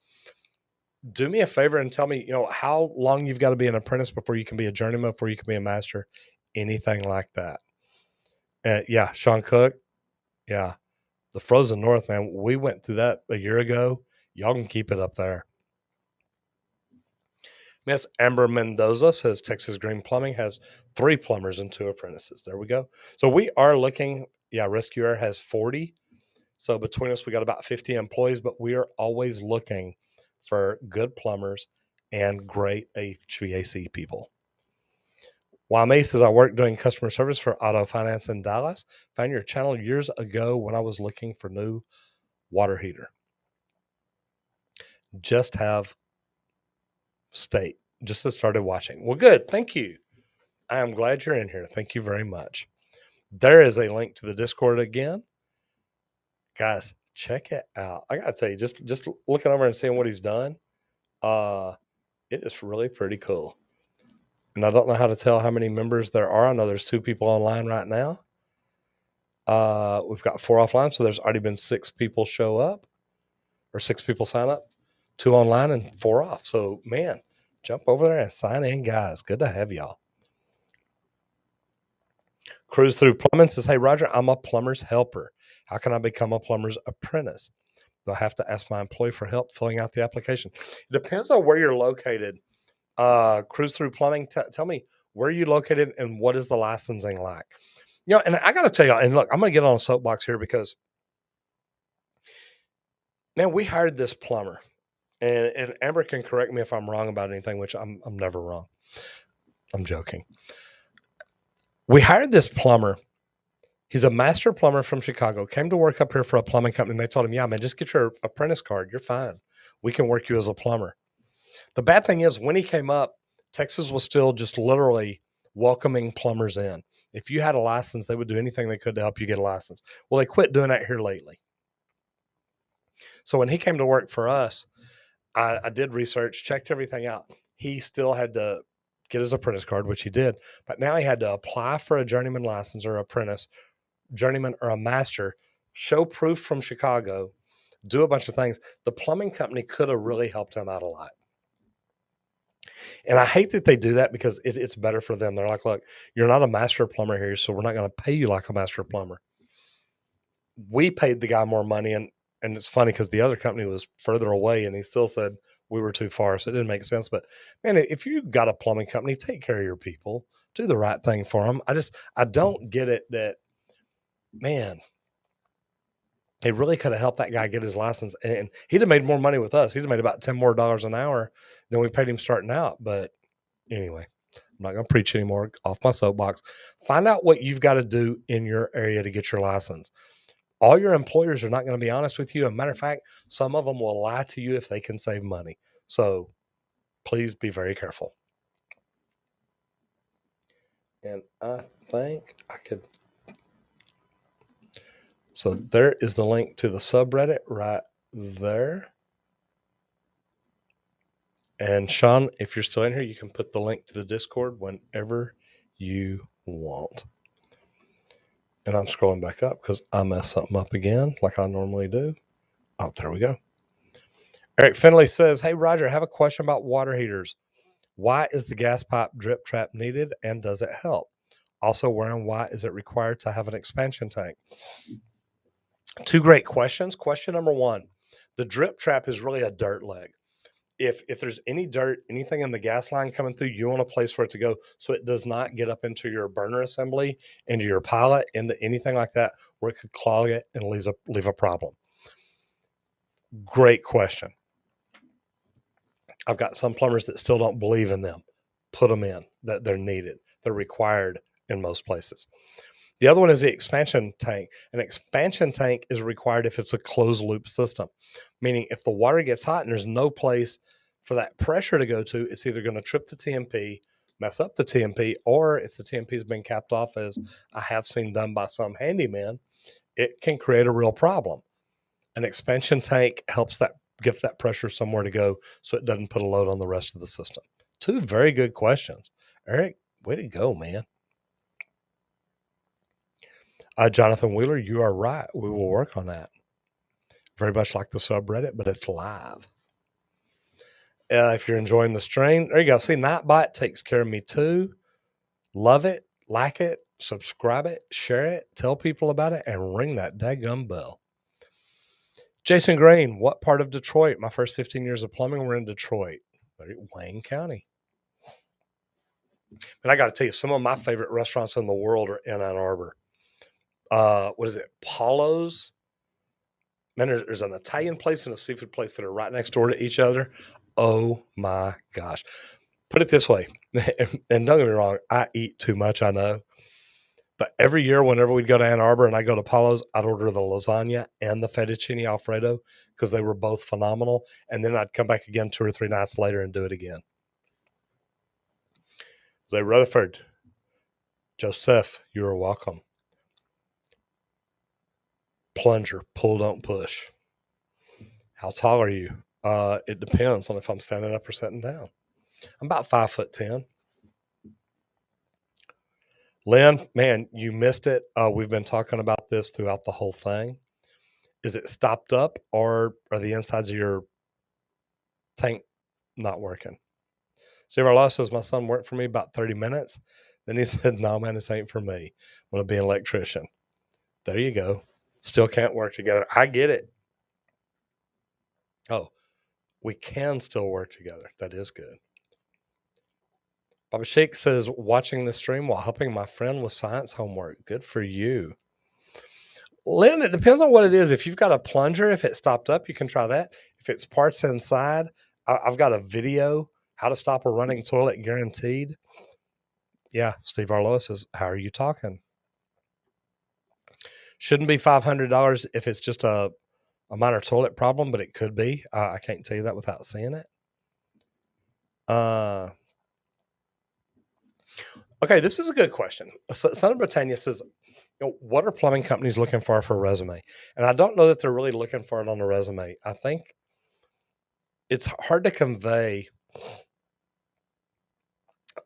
Do me a favor and tell me, how long you've got to be an apprentice before you can be a journeyman, before you can be a master, anything like that. Yeah, Sean Cook. Yeah, the Frozen North, man. We went through that a year ago. Y'all can keep it up there. Miss Amber Mendoza says Texas Green Plumbing has 3 plumbers and 2 apprentices. There we go. So we are looking. Yeah, Rescue Air has 40. So between us, we got about 50 employees, but we are always looking for good plumbers and great HVAC people. Wame says, I worked doing customer service for auto finance in Dallas. Found your channel years ago when I was looking for new water heater. Just have started watching. Well, good. Thank you. I am glad you're in here. Thank you very much. There is a link to the Discord again. Guys, check it out. I gotta tell you, just looking over and seeing what he's done, it is really pretty cool. And I don't know how to tell how many members there are. I know there's 2 people online right now. We've got 4 offline, so there's already been 6 people show up, or 6 people sign up, 2 online and 4 off. So, man, jump over there and sign in, guys. Good to have y'all. Cruise Through Plumbing says, hey, Roger, I'm a plumber's helper. How can I become a plumber's apprentice? Do I have to ask my employee for help filling out the application? It depends on where you're located. Cruise Through Plumbing, tell me, where are you located and what is the licensing like? And I got to tell you, and look, I'm going to get on a soapbox here because, man, we hired this plumber, and Amber can correct me if I'm wrong about anything, which I'm never wrong. I'm joking. We hired this plumber. He's a master plumber from Chicago, came to work up here for a plumbing company. And they told him, yeah, man, just get your apprentice card. You're fine. We can work you as a plumber. The bad thing is when he came up, Texas was still just literally welcoming plumbers in. If you had a license, they would do anything they could to help you get a license. Well, they quit doing that here lately. So when he came to work for us, I did research, checked everything out. He still had to get his apprentice card, which he did. But now he had to apply for a journeyman license or apprentice, journeyman or a master, show proof from Chicago, do a bunch of things. The plumbing company could have really helped him out a lot. And I hate that they do that because it's better for them. They're like, look, you're not a master plumber here, so we're not going to pay you like a master plumber. We paid the guy more money, and it's funny because the other company was further away, and he still said we were too far, so it didn't make sense. But, man, if you got a plumbing company, take care of your people. Do the right thing for them. I don't get it that, man, they really could have helped that guy get his license, and he'd have made more money with us. He'd have made about $10 more an hour than we paid him starting out. But anyway, I'm not going to preach anymore. Off my soapbox. Find out what you've got to do in your area to get your license. All your employers are not going to be honest with you. As a matter of fact, some of them will lie to you if they can save money. So Please be very careful. And I think I could. So there is the link to the subreddit right there. And Sean, if you're still in here, you can put the link to the Discord whenever you want. And I'm scrolling back up because I messed something up again like I normally do. Oh, there we go. Eric Finley says, hey, Roger, I have a question about water heaters. Why is the gas pipe drip trap needed and does it help? Also, where and why is it required to have an expansion tank? Two great questions. Question number one, the drip trap is really a dirt leg. If there's any dirt, anything in the gas line coming through, you want a place for it to go so it does not get up into your burner assembly, into your pilot, into anything like that where it could clog it and leave a problem. Great question. I've got some plumbers that still don't believe in them. Put them in. That they're needed. They're required in most places. The other one is the expansion tank. An expansion tank is required if it's a closed loop system, meaning if the water gets hot and there's no place for that pressure to go to, it's either going to trip the TMP, mess up the TMP, or if the TMP has been capped off, as I have seen done by some handyman, it can create a real problem. An expansion tank helps that give that pressure somewhere to go so it doesn't put a load on the rest of the system. Two very good questions. Eric, way to go, man. Jonathan Wheeler, you are right. We will work on that. Very much like the subreddit, but it's live. If you're enjoying the stream, there you go. See, Nightbot takes care of me too. Love it, like it, subscribe it, share it, tell people about it, and ring that daggum bell. Jason Green, what part of Detroit? My first 15 years of plumbing were in Detroit, Wayne County. And I got to tell you, some of my favorite restaurants in the world are in Ann Arbor. What is it? Paulo's. Man, there's an Italian place and a seafood place that are right next door to each other. Oh my gosh. Put it this way, and don't get me wrong, I eat too much, I know. But every year, whenever we'd go to Ann Arbor and I go to Paulo's, I'd order the lasagna and the fettuccine Alfredo because they were both phenomenal. And then I'd come back again 2 or 3 nights later and do it again. Zay Rutherford, Joseph, you are welcome. Plunger, pull, don't push. How tall are you? It depends on if I'm standing up or sitting down. I'm about 5'10". Lynn, man, you missed it. We've been talking about this throughout the whole thing. Is it stopped up or are the insides of your tank not working? Steve Arlaw says, my son worked for me about 30 minutes. Then he said, no, man, this ain't for me. I want to be an electrician. There you go. Still can't work together. I get it. Oh, we can still work together. That is good. Baba Sheikh says, watching the stream while helping my friend with science homework. Good for you. Lynn, it depends on what it is. If you've got a plunger, if it stopped up, you can try that. If it's parts inside, I've got a video, how to stop a running toilet guaranteed. Yeah, Steve Arlow says, how are you talking? Shouldn't be $500 if it's just a minor toilet problem, but it could be. I can't tell you that without seeing it. Okay, this is a good question. Son of Britannia says, what are plumbing companies looking for a resume? And I don't know that they're really looking for it on a resume. I think it's hard to convey.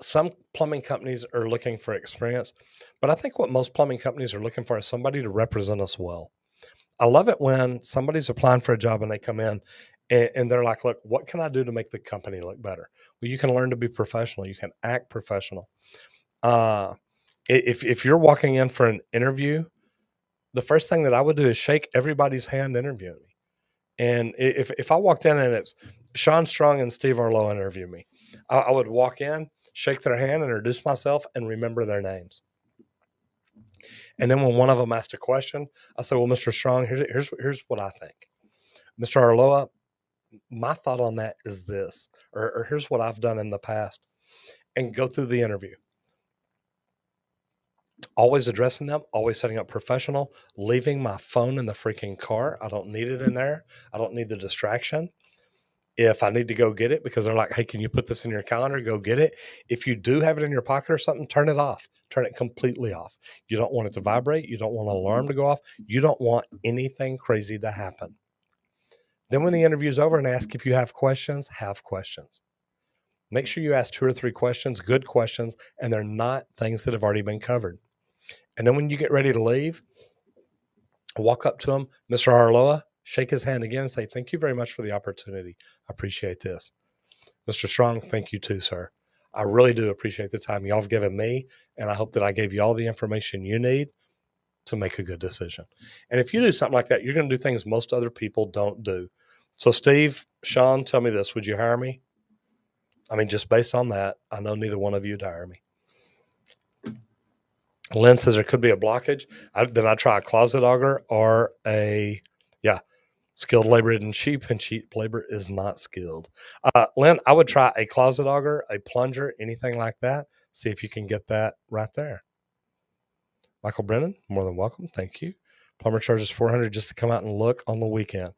Some plumbing companies are looking for experience, but I think what most plumbing companies are looking for is somebody to represent us well. I love it when somebody's applying for a job and they come in and they're like, look, what can I do to make the company look better? Well, you can learn to be professional. You can act professional. If you're walking in for an interview, the first thing that I would do is shake everybody's hand interviewing me. And if I walked in and it's Sean Strong and Steve Arlow interview me, I would walk in, shake their hand, introduce myself, and remember their names. And then when one of them asked a question, I said, well, Mr. Strong, here's what I think. Mr. Arloa, my thought on that is this, or here's what I've done in the past, and go through the interview. Always addressing them, always setting up professional, leaving my phone in the freaking car. I don't need it in there. I don't need the distraction. If I need to go get it because they're like, hey, can you put this in your calendar? Go get it. If you do have it in your pocket or something, turn it off. Turn it completely off. You don't want it to vibrate. You don't want an alarm to go off. You don't want anything crazy to happen. Then when the interview is over and ask if you have questions, have questions. Make sure you ask 2 or 3 questions, good questions, and they're not things that have already been covered. And then when you get ready to leave, walk up to him, Mr. Arloa, shake his hand again and say, thank you very much for the opportunity. I appreciate this. Mr. Strong, thank you too, sir. I really do appreciate the time y'all have given me, and I hope that I gave you all the information you need to make a good decision. And if you do something like that, you're going to do things most other people don't do. So Steve, Sean, tell me this. Would you hire me? I mean, just based on that, I know neither one of you would hire me. Lynn says there could be a blockage. Then I try a closet auger or skilled labor isn't cheap and cheap labor is not skilled. Lynn, I would try a closet auger, a plunger, anything like that. See if you can get that right there. Michael Brennan, more than welcome. Thank you. Plumber charges $400 just to come out and look on the weekend.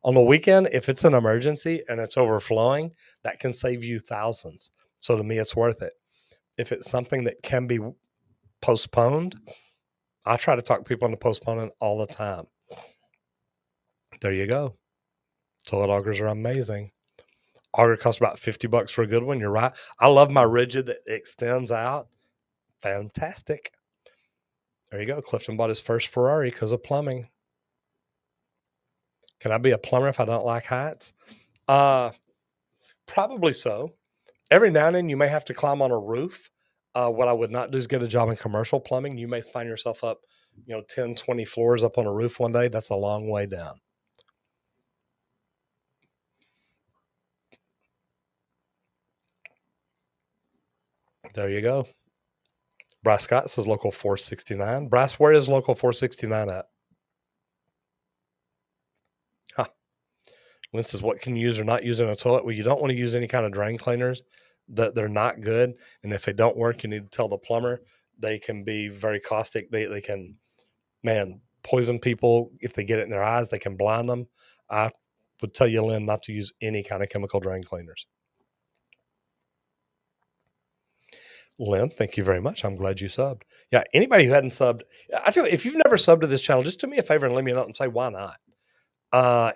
On the weekend, if it's an emergency and it's overflowing, that can save you thousands. So to me, it's worth it. If it's something that can be postponed, I try to talk people into postponing all the time. There you go. Toilet augers are amazing. Auger costs about $50 for a good one. You're right. I love my rigid that extends out. Fantastic. There you go. Clifton bought his first Ferrari because of plumbing. Can I be a plumber if I don't like heights? Probably so. Every now and then you may have to climb on a roof. What I would not do is get a job in commercial plumbing. You may find yourself up, 10, 20 floors up on a roof one day. That's a long way down. There you go. Bryce Scott says local 469. Bryce, where is local 469 at? Lynn says, what can you use or not use in a toilet? Well, you don't want to use any kind of drain cleaners. They're not good. And if they don't work, you need to tell the plumber. They can be very caustic. They can, poison people. If they get it in their eyes, they can blind them. I would tell you, Lynn, not to use any kind of chemical drain cleaners. Lynn, thank you very much. I'm glad you subbed. Yeah, anybody who hadn't subbed, I tell you, if you've never subbed to this channel, just do me a favor and leave me a note and say why not.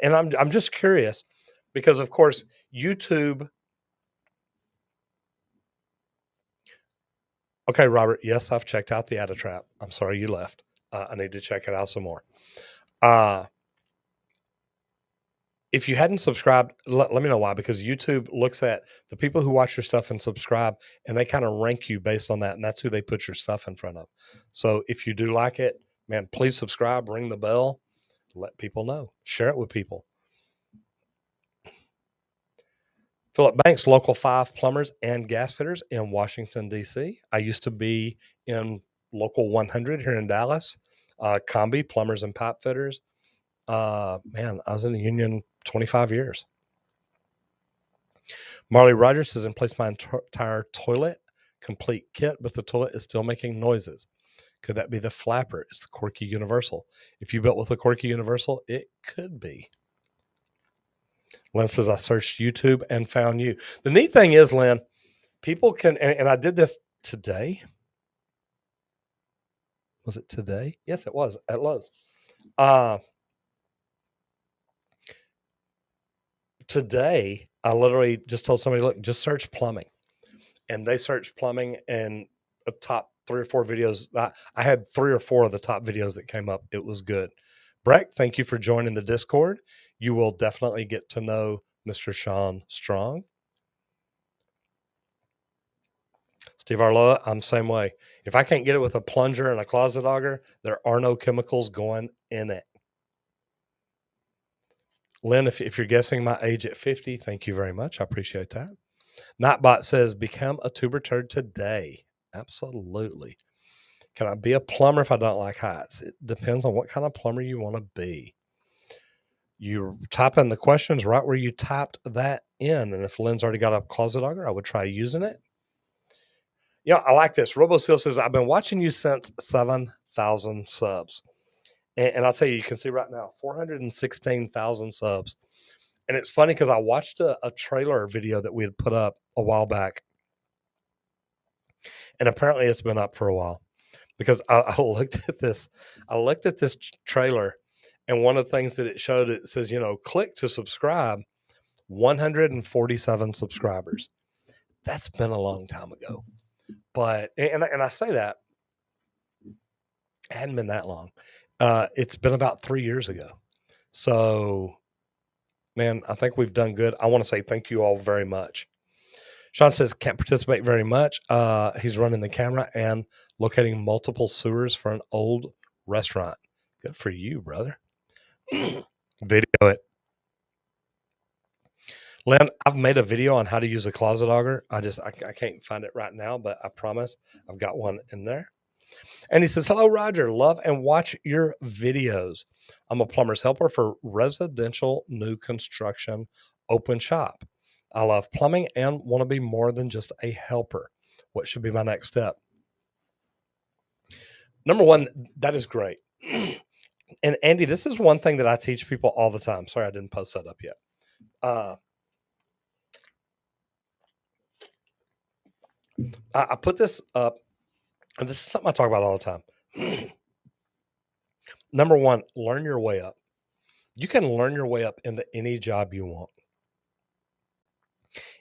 And I'm just curious because, of course, YouTube. Okay, Robert. Yes, I've checked out the Adda-Trap. I'm sorry you left. I need to check it out some more. If you hadn't subscribed, let me know why, because YouTube looks at the people who watch your stuff and subscribe, and they kind of rank you based on that, and that's who they put your stuff in front of. So if you do like it, man, please subscribe, ring the bell, let people know, share it with people. Philip Banks, local 5 plumbers and gas fitters in Washington, D.C. I used to be in local 100 here in Dallas, Combi, plumbers and pipe fitters. I was in the union 25 years. Marley Rogers says, in place my entire toilet, complete kit, but the toilet is still making noises. Could that be the flapper? It's the Corky Universal. If you built with a Corky Universal, it could be. Lynn says, I searched YouTube and found you. The neat thing is, Lynn, people can, and I did this today. Was it today? Yes, it was at Lowe's. Today, I literally just told somebody, look, just search plumbing. And they searched plumbing, and the top 3 or 4 videos. I had 3 or 4 of the top videos that came up. It was good. Breck, thank you for joining the Discord. You will definitely get to know Mr. Sean Strong. Steve Arloa, I'm the same way. If I can't get it with a plunger and a closet auger, there are no chemicals going in it. Lynn, if you're guessing my age at 50, thank you very much. I appreciate that. Nightbot says, become a tuber turd today. Absolutely. Can I be a plumber if I don't like heights? It depends on what kind of plumber you want to be. You type in the questions right where you typed that in. And if Lynn's already got a closet auger, I would try using it. Yeah, I like this. RoboSeal says, I've been watching you since 7,000 subs. And I'll tell you, you can see right now, 416,000 subs. And it's funny because I watched a trailer video that we had put up a while back, and apparently it's been up for a while because I looked at this. I looked at this trailer, and one of the things that it showed, it says, click to subscribe. 147 subscribers. That's been a long time ago, but and I say that it hadn't been that long. It's been about 3 years ago. So, man, I think we've done good. I want to say thank you all very much. Sean says can't participate very much. He's running the camera and locating multiple sewers for an old restaurant. Good for you, brother. Video it. Len, I've made a video on how to use a closet auger. I can't find it right now, but I promise I've got one in there. And he says, hello, Roger. Love and watch your videos. I'm a plumber's helper for residential new construction open shop. I love plumbing and want to be more than just a helper. What should be my next step? Number one, that is great. And Andy, this is one thing that I teach people all the time. Sorry, I didn't post that up yet. I put this up, and this is something I talk about all the time. Number one, learn your way up. You can learn your way up into any job you want.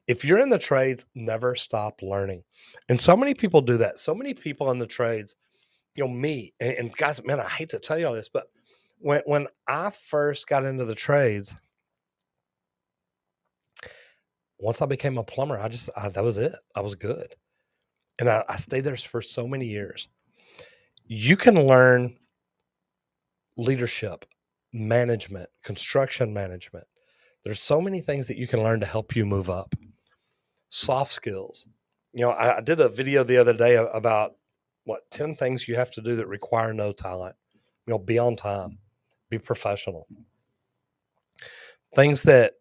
If you're in the trades, never stop learning. And so many people do that. So many people in the trades, me, and guys, man, I hate to tell you all this, but when I first got into the trades, once I became a plumber, that was it. I was good. And I stayed there for so many years. You can learn leadership, management, construction management. There's so many things that you can learn to help you move up. Soft skills. I did a video the other day about 10 things you have to do that require no talent. Be on time, be professional. Things that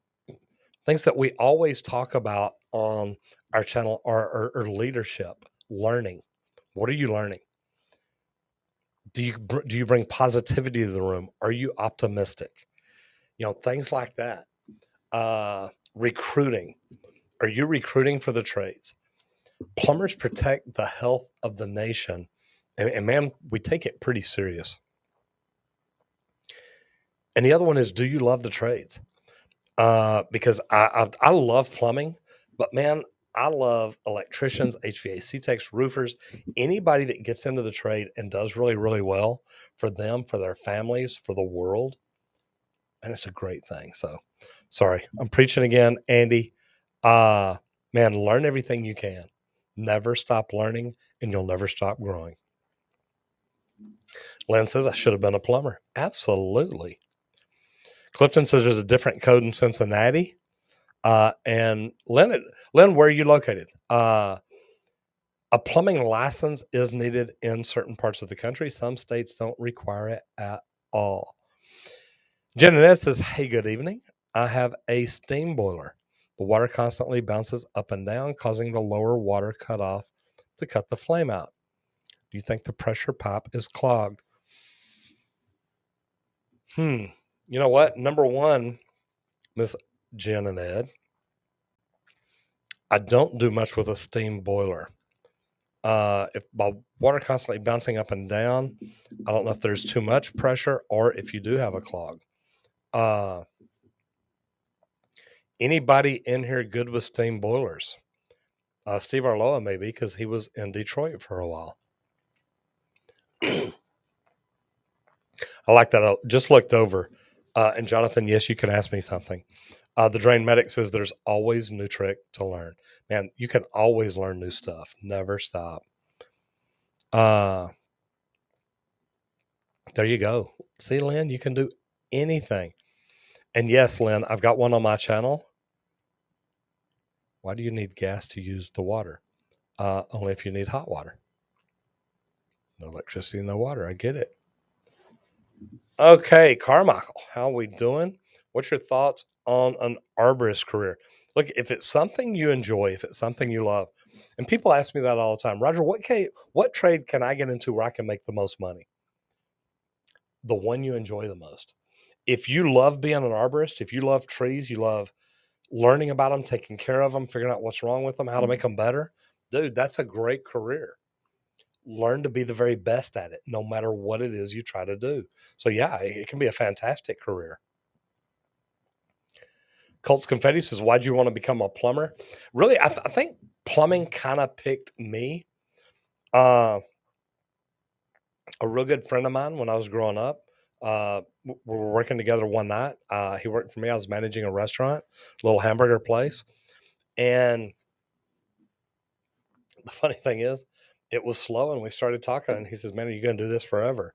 we always talk about on our channel are leadership, learning. What are you learning? Do you bring positivity to the room? Are you optimistic? Things like that. Recruiting. Are you recruiting for the trades? Plumbers protect the health of the nation. And man, we take it pretty serious. And the other one is, do you love the trades? Because I love plumbing, but man, I love electricians, HVAC techs, roofers, anybody that gets into the trade and does really, really well for them, for their families, for the world. And it's a great thing. So sorry, I'm preaching again, Andy. Man, learn everything you can. Never stop learning, and you'll never stop growing. Len says, I should have been a plumber. Absolutely. Clifton says there's a different code in Cincinnati. And Len, where are you located? A plumbing license is needed in certain parts of the country. Some states don't require it at all. Jeanette says, hey, good evening. I have a steam boiler. The water constantly bounces up and down, causing the lower water cutoff to cut the flame out. Do you think the pressure pipe is clogged? You know what? Number one, Miss Jen and Ed, I don't do much with a steam boiler. If by water constantly bouncing up and down, I don't know if there's too much pressure or if you do have a clog. Anybody in here good with steam boilers? Steve Arloa maybe, because he was in Detroit for a while. I like that. I just looked over. And Jonathan, yes, you can ask me something. The Drain Medic says there's always new trick to learn. Man, you can always learn new stuff. Never stop. There you go. See, Lynn, you can do anything. And yes, Lynn, I've got one on my channel. Why do you need gas to use the water? Only if you need hot water. No electricity, no water. I get it. Okay, Carmichael, how are we doing? What's your thoughts on an arborist career? Look, if it's something you enjoy, if it's something you love, and people ask me that all the time, Roger, what trade can I get into where I can make the most money? The one you enjoy the most. if you love being an arborist, if you love trees, you love learning about them, taking care of them, figuring out what's wrong with them, how to make them better, dude, that's a great career. Learn to be the very best at it, no matter what it is you try to do. So yeah, it can be a fantastic career. Colts Confetti says, why'd you want to become a plumber? Really, I think plumbing kind of picked me. A real good friend of mine when I was growing up, we were working together one night. He worked for me. I was managing a restaurant, a little hamburger place. And the funny thing is, it was slow and we started talking. And he says, man, are you going to do this forever?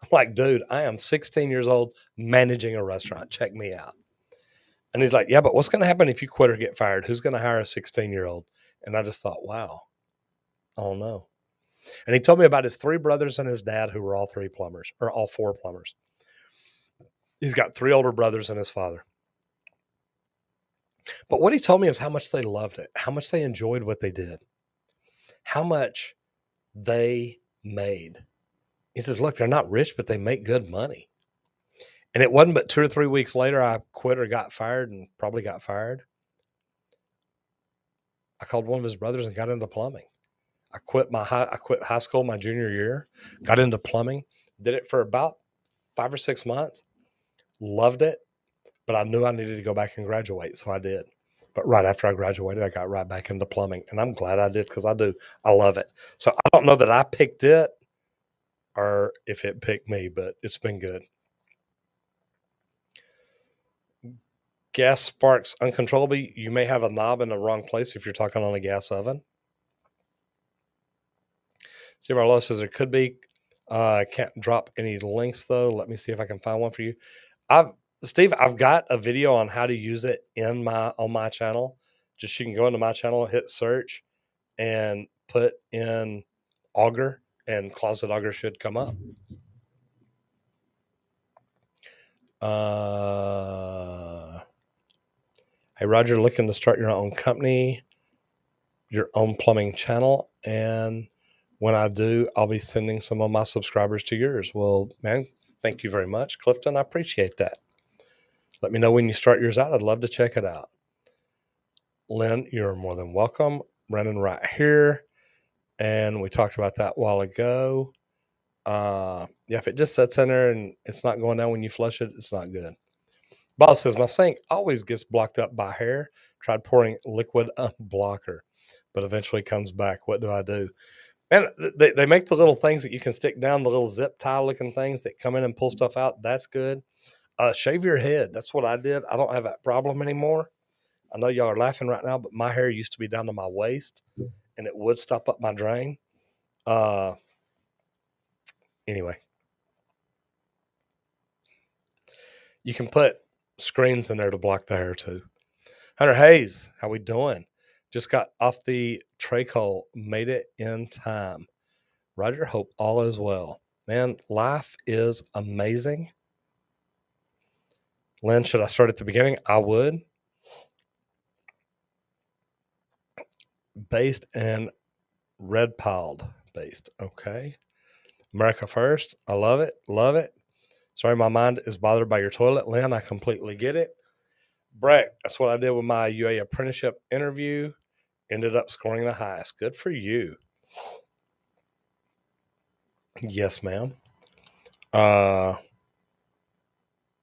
I'm like, dude, I am 16 years old managing a restaurant. Check me out. And he's like, yeah, but what's going to happen if you quit or get fired? Who's going to hire a 16-year-old? And I just thought, wow, I don't know. And he told me about his 3 brothers and his dad, who were all 3 plumbers, or all 4 plumbers. He's got 3 older brothers and his father. But what he told me is how much they loved it, how much they enjoyed what they did, how much they made. He says, look, they're not rich, but they make good money. And it wasn't but 2 or 3 weeks later, I quit or got fired, and probably got fired. I called one of his brothers and got into plumbing. I quit high school my junior year, got into plumbing, did it for about 5 or 6 months, loved it, but I knew I needed to go back and graduate, so I did. But right after I graduated, I got right back into plumbing, and I'm glad I did because I love it. So I don't know that I picked it or if it picked me, but it's been good. Gas sparks uncontrollably. You may have a knob in the wrong place if you're talking on a gas oven. Steve Arlo says there could be. I can't drop any links though. Let me see if I can find one for you. Steve, I've got a video on how to use it on my channel. Just you can go into my channel, hit search, and put in auger, and closet auger should come up. Hey Roger, looking to start your own company, your own plumbing channel, and when I do, I'll be sending some of my subscribers to yours. Well, man, thank you very much, Clifton. I appreciate that. Let me know when you start yours out. I'd love to check it out. Lynn, you're more than welcome. Brennan right here. And we talked about that a while ago. Yeah, if it just sits in there and it's not going down when you flush it, it's not good. Bob says, my sink always gets blocked up by hair. Tried pouring liquid unblocker, but eventually comes back. What do I do? Man, they make the little things that you can stick down, the little zip tie looking things that come in and pull stuff out. That's good. Shave your head. That's what I did. I don't have that problem anymore. I know y'all are laughing right now, but my hair used to be down to my waist and it would stop up my drain. Anyway, you can put screens in there to block the hair too. Hunter Hayes, how we doing? Just got off the trach hole, made it in time. Roger, hope all is well. Man, life is amazing. Lynn, should I start at the beginning? I would. Based and red piled based. Okay. America first. I love it. Love it. Sorry, my mind is bothered by your toilet, Lynn. I completely get it. Brett, that's what I did with my UA apprenticeship interview. Ended up scoring the highest. Good for you. Yes, ma'am.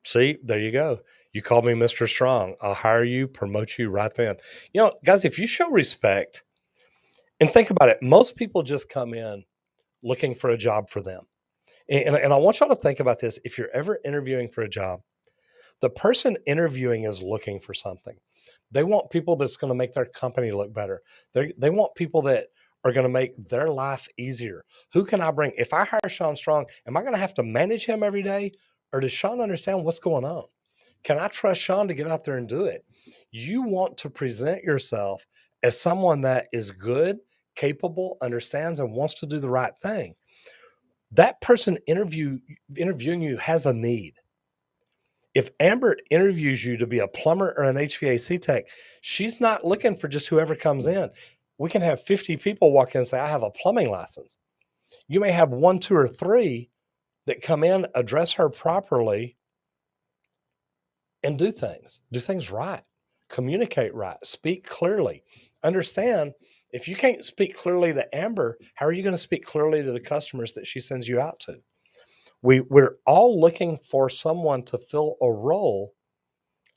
See, there you go. You called me Mr. Strong. I'll hire you, promote you right then. You know, guys, if you show respect and think about it, most people just come in looking for a job for them. And I want y'all to think about this. If you're ever interviewing for a job, the person interviewing is looking for something. They want people that's going to make their company look better. They want people that are going to make their life easier. Who can I bring? If I hire Sean Strong, am I going to have to manage him every day? Or does Sean understand what's going on? Can I trust Sean to get out there and do it? You want to present yourself as someone that is good, capable, understands, and wants to do the right thing. That person interviewing you has a need. If Amber interviews you to be a plumber or an HVAC tech, she's not looking for just whoever comes in. We can have 50 people walk in and say, I have a plumbing license. You may have 1, 2, or 3 that come in, address her properly, and do things right, communicate right, speak clearly. Understand, if you can't speak clearly to Amber, how are you going to speak clearly to the customers that she sends you out to? We're all looking for someone to fill a role.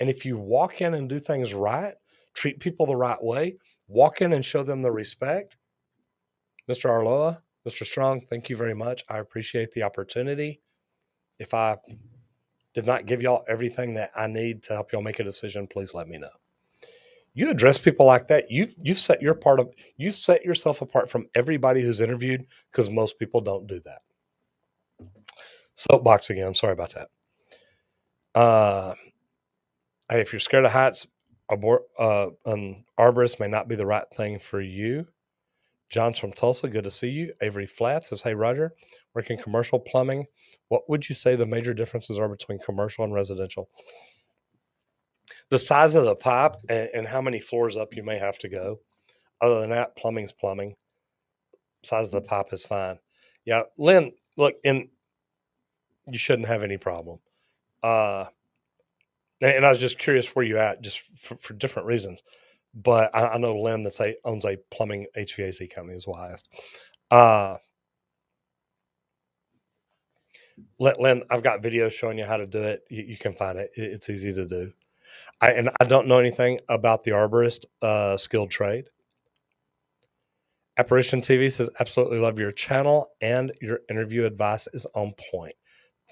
And if you walk in and do things right, treat people the right way, walk in and show them the respect. Mr. Arloa, Mr. Strong, thank you very much. I appreciate the opportunity. If I did not give y'all everything that I need to help y'all make a decision, please let me know. You address people like that, you've set yourself apart from everybody who's interviewed, because most people don't do that. Soapbox again. Sorry about that. Hey, if you're scared of heights, an arborist may not be the right thing for you. John's from Tulsa. Good to see you. Avery Flat says, hey, Roger, working commercial plumbing. What would you say the major differences are between commercial and residential? The size of the pipe and how many floors up you may have to go. Other than that, plumbing's plumbing. Size of the pipe is fine. Yeah, Lynn, look, and you shouldn't have any problem. And I was just curious where you at, just for different reasons. But I know Lynn owns a plumbing HVAC company is why I asked. Lynn, I've got videos showing you how to do it. You can find it. It's easy to do. I don't know anything about the arborist skilled trade. Apparition TV says, absolutely love your channel and your interview advice is on point.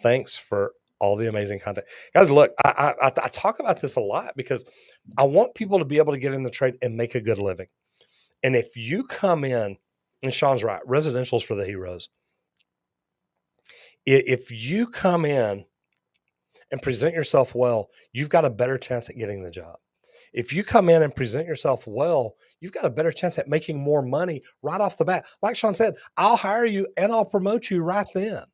Thanks for all the amazing content. Guys, look, I talk about this a lot because I want people to be able to get in the trade and make a good living. And if you come in, and Sean's right, residential's for the heroes. If you come in and present yourself well, you've got a better chance at getting the job. If you come in and present yourself well, you've got a better chance at making more money right off the bat. Like Sean said, I'll hire you and I'll promote you right then.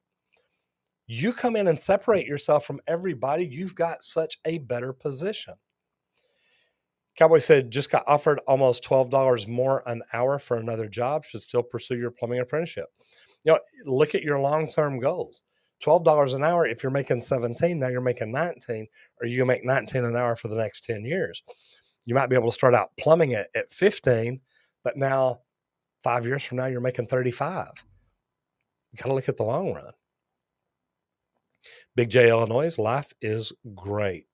You come in and separate yourself from everybody, you've got such a better position. Cowboy said, just got offered almost $12 more an hour for another job, should still pursue your plumbing apprenticeship. Look at your long-term goals. $12 an hour, if you're making 17, now you're making 19, or you can make 19 an hour for the next 10 years. You might be able to start out plumbing at 15, but now 5 years from now, you're making 35. You got to look at the long run. Big J, Illinois, life is great.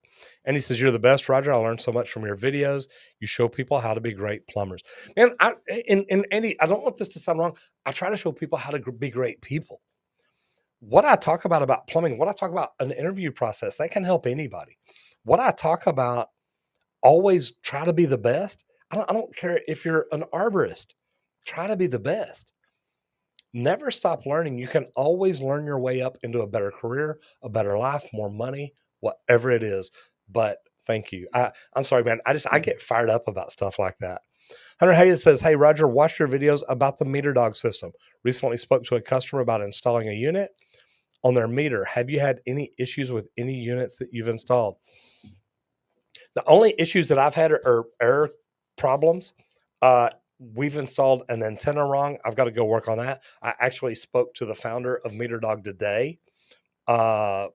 And he says, you're the best, Roger. I learned so much from your videos. You show people how to be great plumbers. And Andy, I don't want this to sound wrong. I try to show people how to be great people. What I talk about plumbing, what I talk about an interview process, that can help anybody. What I talk about, always try to be the best. I don't care if you're an arborist, try to be the best. Never stop learning. You can always learn your way up into a better career, a better life, more money, whatever it is. But thank you. I'm sorry, man. I get fired up about stuff like that. Hunter Hayes says, hey, Roger, watch your videos about the meter dog system. Recently spoke to a customer about installing a unit on their meter. Have you had any issues with any units that you've installed? The only issues that I've had are error problems. We've installed an antenna wrong. I've got to go work on that. I actually spoke to the founder of MeterDog today,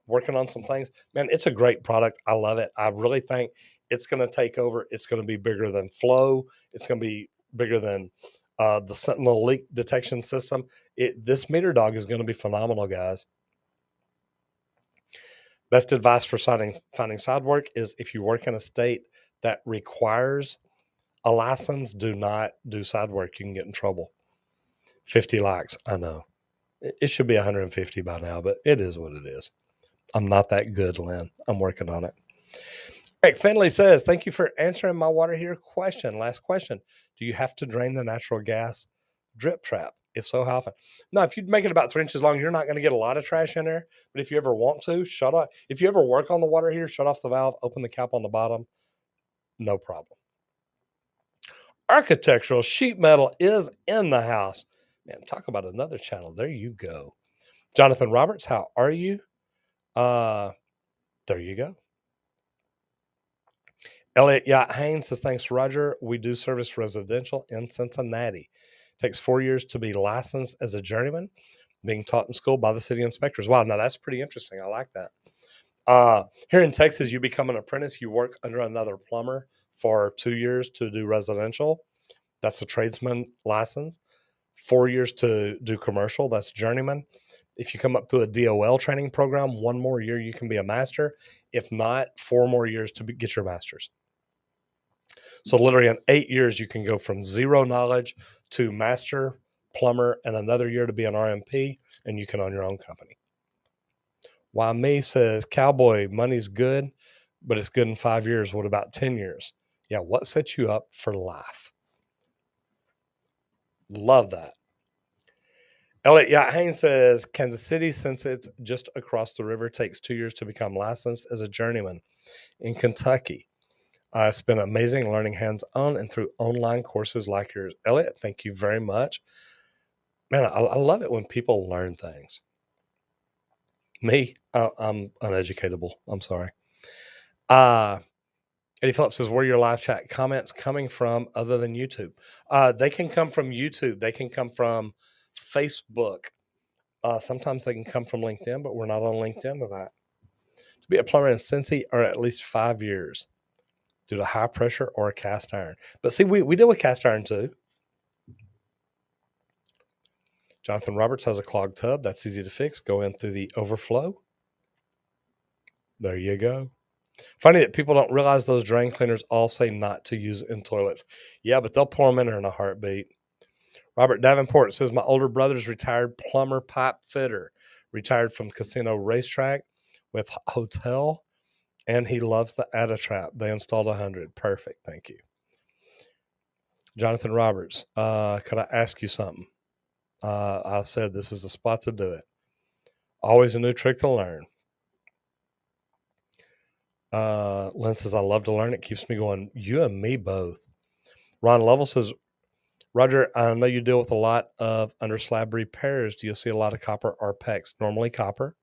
working on some things. Man, it's a great product. I love it. I really think it's going to take over. It's going to be bigger than Flow. It's going to be bigger than the Sentinel leak detection system. This MeterDog is going to be phenomenal, guys. Best advice for finding side work is if you work in a state that requires a license, do not do side work. You can get in trouble. 50 likes. I know. It should be 150 by now, but it is what it is. I'm not that good, Lynn. I'm working on it. Eric Finley says, thank you for answering my water heater question. Last question. Do you have to drain the natural gas drip trap? If so, how often? No, if you make it about 3 inches long, you're not going to get a lot of trash in there. But if you ever want to, shut off. If you ever work on the water heater, shut off the valve, open the cap on the bottom. No problem. Architectural sheet metal is in the house. Man, talk about another channel. There you go. Jonathan Roberts, how are you? There you go. Elliot Yacht Haynes says, thanks, Roger. We do service residential in Cincinnati. Takes 4 years to be licensed as a journeyman, being taught in school by the city inspectors. Wow, now that's pretty interesting. I like that. Here in Texas, you become an apprentice. You work under another plumber for 2 years to do residential. That's a tradesman license. 4 years to do commercial. That's journeyman. If you come up through a DOL training program, 1 more year you can be a master. If not, 4 more years to get your master's. So literally in 8 years, you can go from zero knowledge to master plumber, and another year to be an RMP, and you can own your own company. Why me says, Cowboy, money's good, but it's good in 5 years. What about 10 years? Yeah, what sets you up for life? Love that. Elliot Yacht Haynes says, Kansas City, since it's just across the river, takes 2 years to become licensed as a journeyman. In Kentucky, it's been amazing learning hands-on and through online courses like yours. Elliot, thank you very much. Man, I love it when people learn things. Me, I'm uneducatable. I'm sorry. Eddie Phillips says, where are your live chat comments coming from other than YouTube? They can come from YouTube. They can come from Facebook. Sometimes they can come from LinkedIn, but we're not on LinkedIn to that. To be a plumber in Cincy are at least 5 years due to high pressure or a cast iron. But see, we deal with cast iron too. Jonathan Roberts has a clogged tub. That's easy to fix. Go in through the overflow. There you go. Funny that people don't realize those drain cleaners all say not to use in toilets. Yeah, but they'll pour them in there in a heartbeat. Robert Davenport says, my older brother's retired plumber pipe fitter, retired from casino racetrack with hotel, and he loves the Atta-Trap. They installed 100. Perfect. Thank you. Jonathan Roberts, could I ask you something? I've said this is the spot to do it. Always a new trick to learn. Lynn says, I love to learn. It keeps me going. You and me both. Ron Lovell says, Roger, I know you deal with a lot of under slab repairs. Do you see a lot of copper or PEX? Normally copper.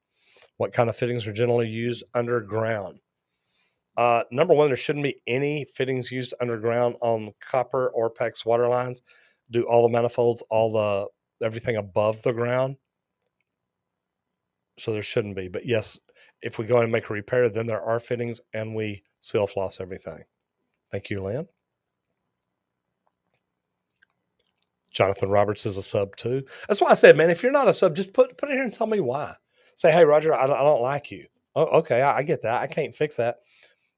What kind of fittings are generally used underground? Number one, there shouldn't be any fittings used underground on copper or PEX water lines. Do all the manifolds, everything above the ground. So there shouldn't be. But yes, if we go and make a repair, then there are fittings and we seal floss everything. Thank you, Lynn. Jonathan Roberts is a sub too. That's why I said, man, if you're not a sub, just put it here and tell me why. Say, hey, Roger, I don't like you. Oh, okay, I get that. I can't fix that.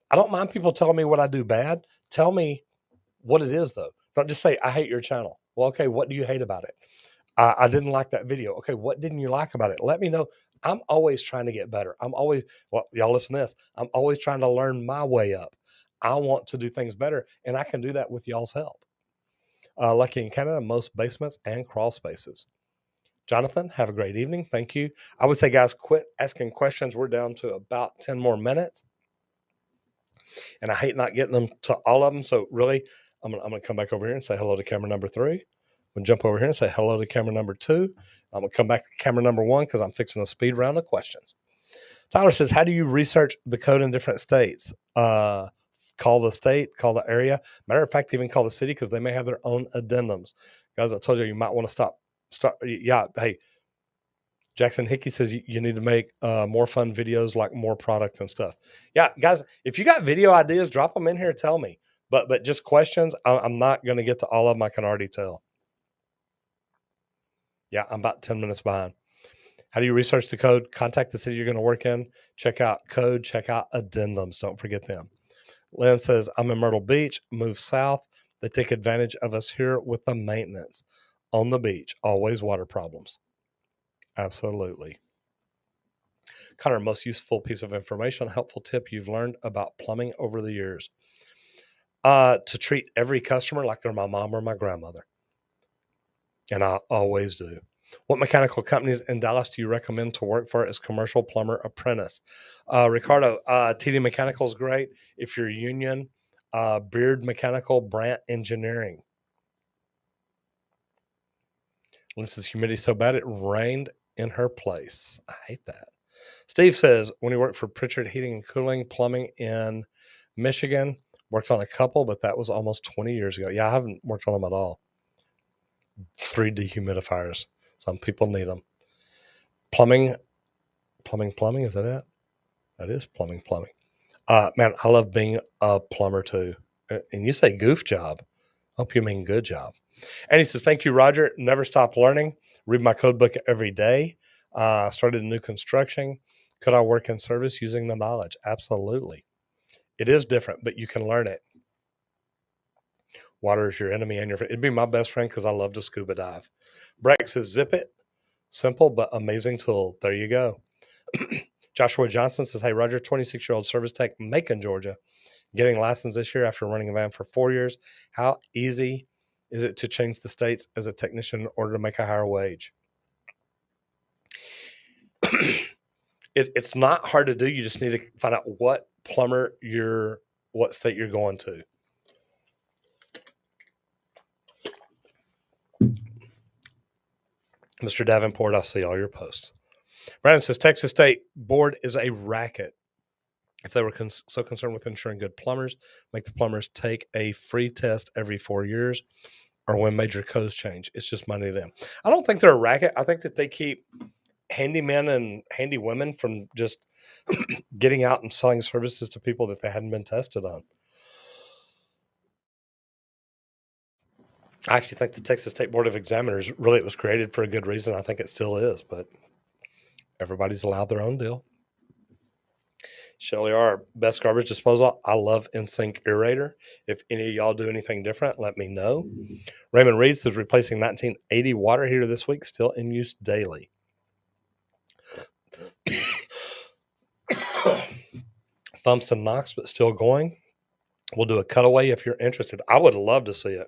I don't mind people telling me what I do bad. Tell me what it is, though. Don't just say, I hate your channel. Well, okay, what do you hate about it? I didn't like that video. Okay, what didn't you like about it? Let me know. I'm always trying to get better. Y'all listen to this. I'm always trying to learn my way up. I want to do things better, and I can do that with y'all's help. Lucky in Canada, most basements and crawl spaces. Jonathan, have a great evening. Thank you. I would say, guys, quit asking questions. We're down to about 10 more minutes. And I hate not getting them to all of them. So really, I'm gonna come back over here and say hello to camera number 3. I'm gonna jump over here and say hello to camera number 2. I'm gonna come back to camera number 1 because I'm fixing a speed round of questions. Tyler says, how do you research the code in different states? Call the state, call the area. Matter of fact, even call the city because they may have their own addendums. Guys, I told you might want to stop. Yeah, hey, Jackson Hickey says you need to make more fun videos, like more product and stuff. Yeah, guys, if you got video ideas, drop them in here. Tell me. But just questions, I'm not going to get to all of them. I can already tell. Yeah, I'm about 10 minutes behind. How do you research the code? Contact the city you're going to work in. Check out code. Check out addendums. Don't forget them. Lynn says, I'm in Myrtle Beach. Move south. They take advantage of us here with the maintenance. On the beach, always water problems. Absolutely. Connor, most useful piece of information, helpful tip you've learned about plumbing over the years. To treat every customer like they're my mom or my grandmother. And I always do. What mechanical companies in Dallas do you recommend to work for as commercial plumber apprentice? Ricardo, TD Mechanical is great. If you're union, Beard Mechanical, Brant Engineering. This is humidity so bad it rained in her place. I hate that. Steve says, when he worked for Pritchard Heating and Cooling Plumbing in Michigan, worked on a couple, but that was almost 20 years ago. Yeah, I haven't worked on them at all. 3 dehumidifiers. Some people need them. Plumbing, is that it? That is plumbing. Man, I love being a plumber too. And you say goof job. Hope you mean good job. And he says, thank you, Roger. Never stop learning. Read my code book every day. Started new construction. Could I work in service using the knowledge? Absolutely. It is different, but you can learn it. Water is your enemy and your friend. It'd be my best friend because I love to scuba dive. Breck says, zip it. Simple but amazing tool. There you go. Joshua Johnson says, hey, Roger, 26-year-old service tech, Macon, Georgia, getting licensed this year after running a van for 4 years. How easy is it to change the states as a technician in order to make a higher wage? It's not hard to do. You just need to find out what what state you're going to. Mr. Davenport, I see all your posts. Brandon says, Texas State Board is a racket. If they were so concerned with ensuring good plumbers, make the plumbers take a free test every 4 years or when major codes change. It's just money to them. I don't think they're a racket. I think that they keep handymen and handy women from just getting out and selling services to people that they hadn't been tested on. I actually think the Texas State Board of Examiners, really, it was created for a good reason. I think it still is, but everybody's allowed their own deal. Shelly R, best garbage disposal. I love InSync aerator. If any of y'all do anything different, let me know. Raymond Reed says replacing 1980 water heater this week, still in use daily. Thumps and knocks, but still going. We'll do a cutaway if you're interested. I would love to see it.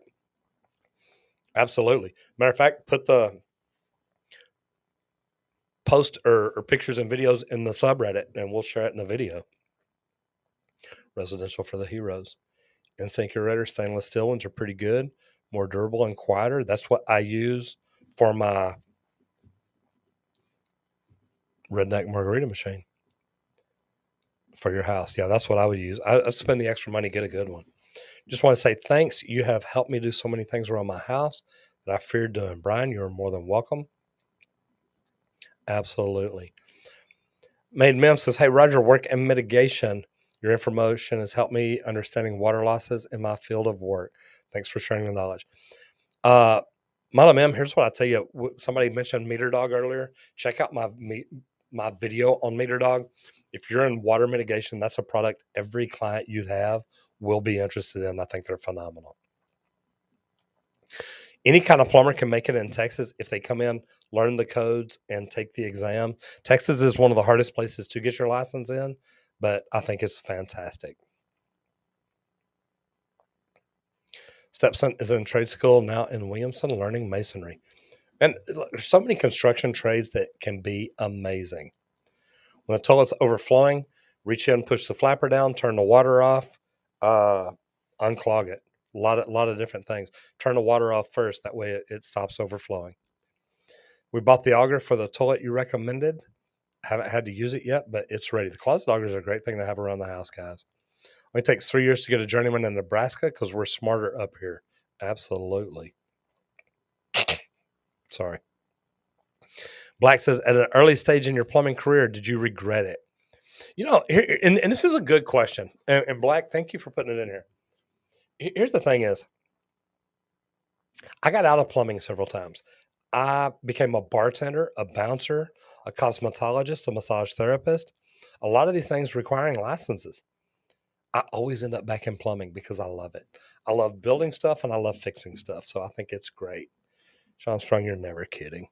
Absolutely. Matter of fact, put the post or pictures and videos in the subreddit and we'll share it in a video. Residential for the heroes. InSync aerator stainless steel ones are pretty good, more durable and quieter. That's what I use for my redneck margarita machine for your house. Yeah, that's what I would use. I'd spend the extra money, get a good one. Just want to say thanks. You have helped me do so many things around my house that I feared doing. Brian, you're more than welcome. Absolutely. Made Mem says, hey, Roger, work and mitigation. Your information has helped me understanding water losses in my field of work. Thanks for sharing the knowledge. Mama Mem, here's what I tell you. Somebody mentioned Meter Dog earlier. Check out my video on Meter Dog. If you're in water mitigation, that's a product every client you'd have will be interested in. I think they're phenomenal. Any kind of plumber can make it in Texas if they come in, learn the codes, and take the exam. Texas is one of the hardest places to get your license in, but I think it's fantastic. Stepson is in trade school now in Williamson learning masonry. And there's so many construction trades that can be amazing. When the toilet's overflowing, reach in, push the flapper down, turn the water off, unclog it. A lot of different things. Turn the water off first. That way it stops overflowing. We bought the auger for the toilet you recommended. Haven't had to use it yet, but it's ready. The closet auger is a great thing to have around the house, guys. It takes 3 years to get a journeyman in Nebraska because we're smarter up here. Absolutely. Sorry. Black says, at an early stage in your plumbing career, did you regret it? You know, and this is a good question. And Black, thank you for putting it in here. Here's the thing is, I got out of plumbing several times. I became a bartender, a bouncer, a cosmetologist, a massage therapist. A lot of these things requiring licenses. I always end up back in plumbing because I love it. I love building stuff and I love fixing stuff. So I think it's great. Sean Strong, you're never kidding.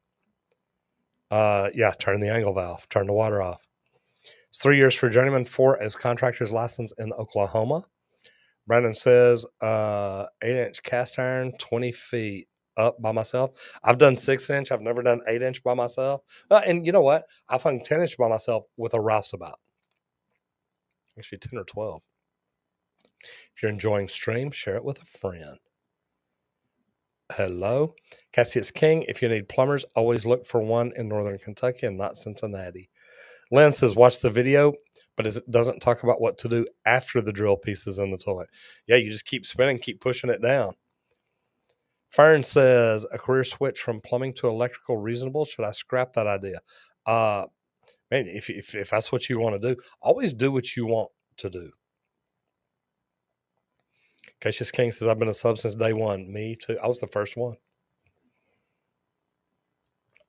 Yeah, turn the angle valve, turn the water off. It's 3 years for journeyman, 4 as contractor's license in Oklahoma. Brandon says 8-inch cast iron, 20 feet up by myself. I've done 6-inch. I've never done 8-inch by myself. And you know what? I've hung 10-inch by myself with a roustabout. Actually, 10 or 12. If you're enjoying stream, share it with a friend. Hello. Cassius King, if you need plumbers, always look for one in Northern Kentucky and not Cincinnati. Lynn says, watch the video, but it doesn't talk about what to do after the drill piece is in the toilet. Yeah, you just keep spinning, keep pushing it down. Fern says, a career switch from plumbing to electrical reasonable. Should I scrap that idea? Man, if that's what you want to do, always do what you want to do. Cassius King says, I've been a sub since day one. Me too. I was the first one.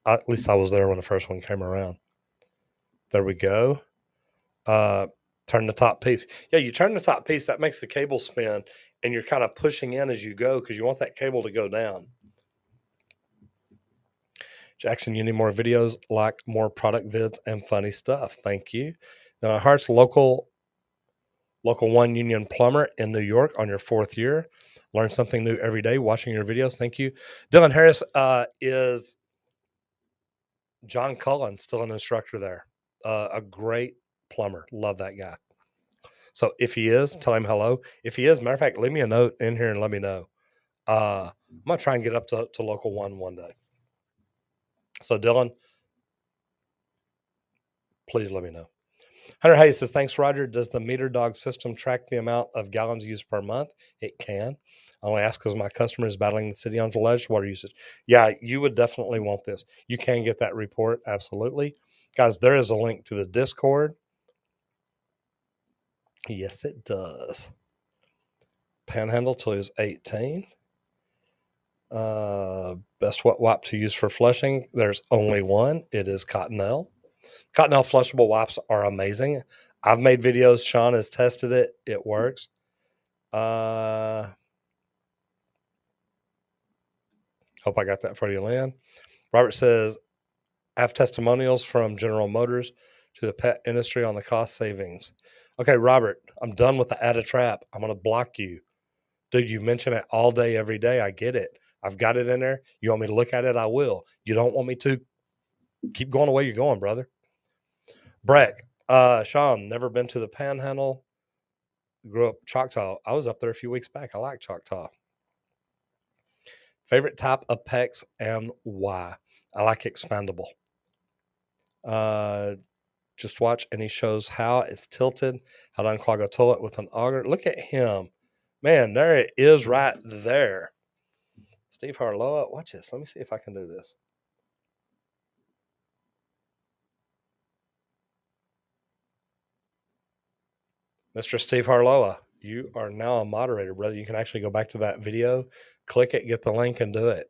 At least I was there when the first one came around. There we go. Turn the top piece. Yeah, you turn the top piece, that makes the cable spin, and you're kind of pushing in as you go because you want that cable to go down. Jackson, you need more videos, like more product vids and funny stuff. Thank you. Now, my heart's local one union plumber in New York on your 4th year. Learn something new every day watching your videos. Thank you. Dylan Harris is John Cullen, still an instructor there. A great plumber. Love that guy. So if he is, tell him hello. If he is, matter of fact, leave me a note in here and let me know. I'm going to try and get up to local one day. So Dylan, please let me know. Hunter Hayes says, thanks, Roger. Does the meter dog system track the amount of gallons used per month? It can. I only ask because my customer is battling the city on alleged water usage. Yeah, you would definitely want this. You can get that report. Absolutely. Guys, there is a link to the Discord. Yes, it does. Panhandle till he was 18. Best wet wipe to use for flushing. There's only one. It is Cottonelle. Cottonelle flushable wipes are amazing. I've made videos. Sean has tested it. It works. Hope I got that for you, Lynn. Robert says, I have testimonials from General Motors to the pet industry on the cost savings. Okay, Robert, I'm done with the add a trap. I'm going to block you. Dude, you mention it all day, every day. I get it. I've got it in there. You want me to look at it? I will. You don't want me to? Keep going the way you're going, brother. Breck, Sean, never been to the Panhandle. Grew up Choctaw. I was up there a few weeks back. I like Choctaw. Favorite type of PEX and why? I like expandable. Just watch and he shows how it's tilted, how to unclog a toilet with an auger. Look at him. Man, there it is right there. Steve Harloa, watch this. Let me see if I can do this. Mr. Steve Harloa, you are now a moderator, brother. You can actually go back to that video, click it, get the link, and do it.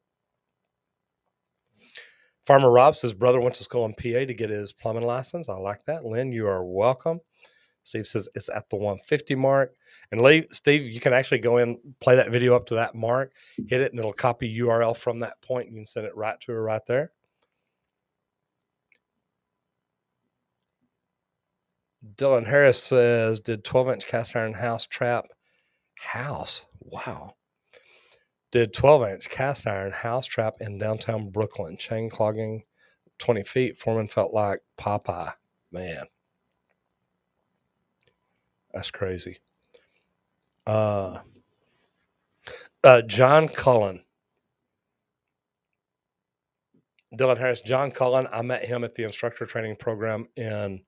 Farmer Rob says, brother went to school in PA to get his plumbing license. I like that. Lynn, you are welcome. Steve says it's at the 150 mark. And Steve, you can actually go in, play that video up to that mark, hit it, and it'll copy URL from that point. You can send it right to her right there. Dylan Harris says, did 12-inch cast iron house trap house? Wow. Did 12-inch cast iron house trap in downtown Brooklyn. Chain clogging 20 feet. Foreman felt like Popeye. Man. That's crazy. John Cullen. Dylan Harris. John Cullen. I met him at the instructor training program in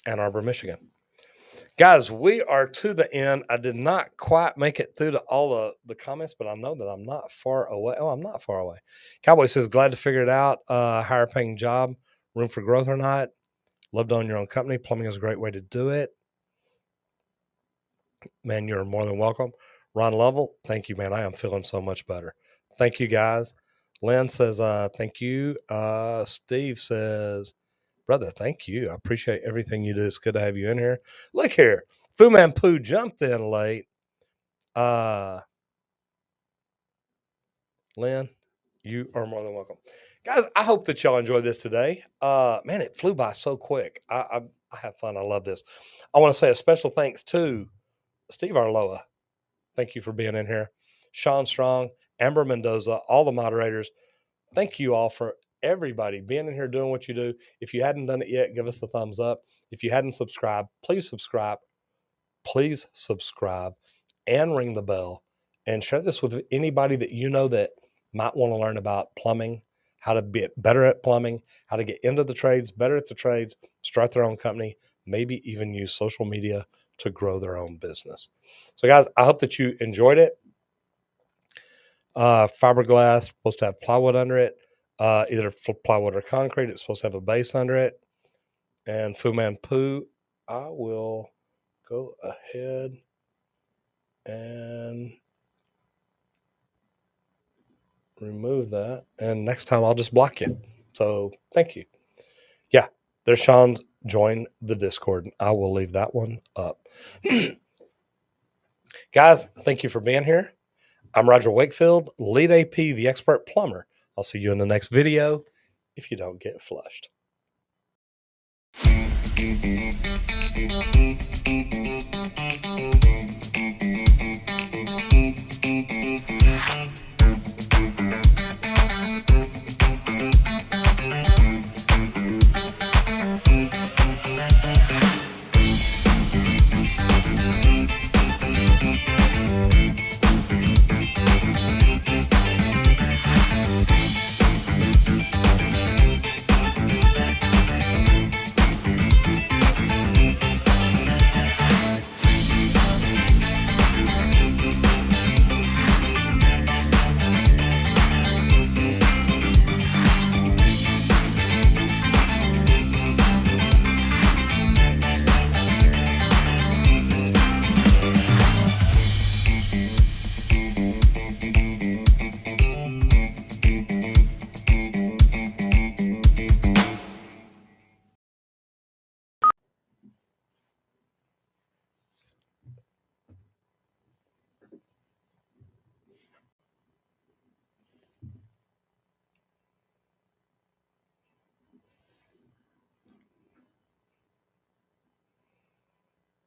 Ann Arbor, Michigan. Guys, we are to the end. I did not quite make it through to all the comments, but I know that I'm not far away. Oh, I'm not far away. Cowboy says, glad to figure it out. Higher paying job, room for growth or not. Love to own your own company. Plumbing is a great way to do it. Man, you're more than welcome. Ron Lovell, thank you, man. I am feeling so much better. Thank you, guys. Lynn says, thank you. Steve says, brother, thank you. I appreciate everything you do. It's good to have you in here. Look here. Fu Man Poo jumped in late. Lynn, you are more than welcome. Guys, I hope that y'all enjoyed this today. Man, it flew by so quick. I have fun. I love this. I want to say a special thanks to Steve Arloa. Thank you for being in here. Sean Strong, Amber Mendoza, all the moderators. Thank you all for everybody being in here doing what you do. If you hadn't done it yet, give us a thumbs up. If you hadn't subscribed, please subscribe. Please subscribe and ring the bell and share this with anybody that you know that might want to learn about plumbing, how to be better at plumbing, how to get into the trades, better at the trades, start their own company, maybe even use social media to grow their own business. So guys, I hope that you enjoyed it. Fiberglass, supposed to have plywood under it. either plywood or concrete. It's supposed to have a base under it. And Fu Manchu, I will go ahead and remove that. And next time I'll just block you. So thank you. Yeah, there's Sean. Join the Discord. I will leave that one up. Guys, thank you for being here. I'm Roger Wakefield, lead AP, the expert plumber. I'll see you in the next video if you don't get flushed.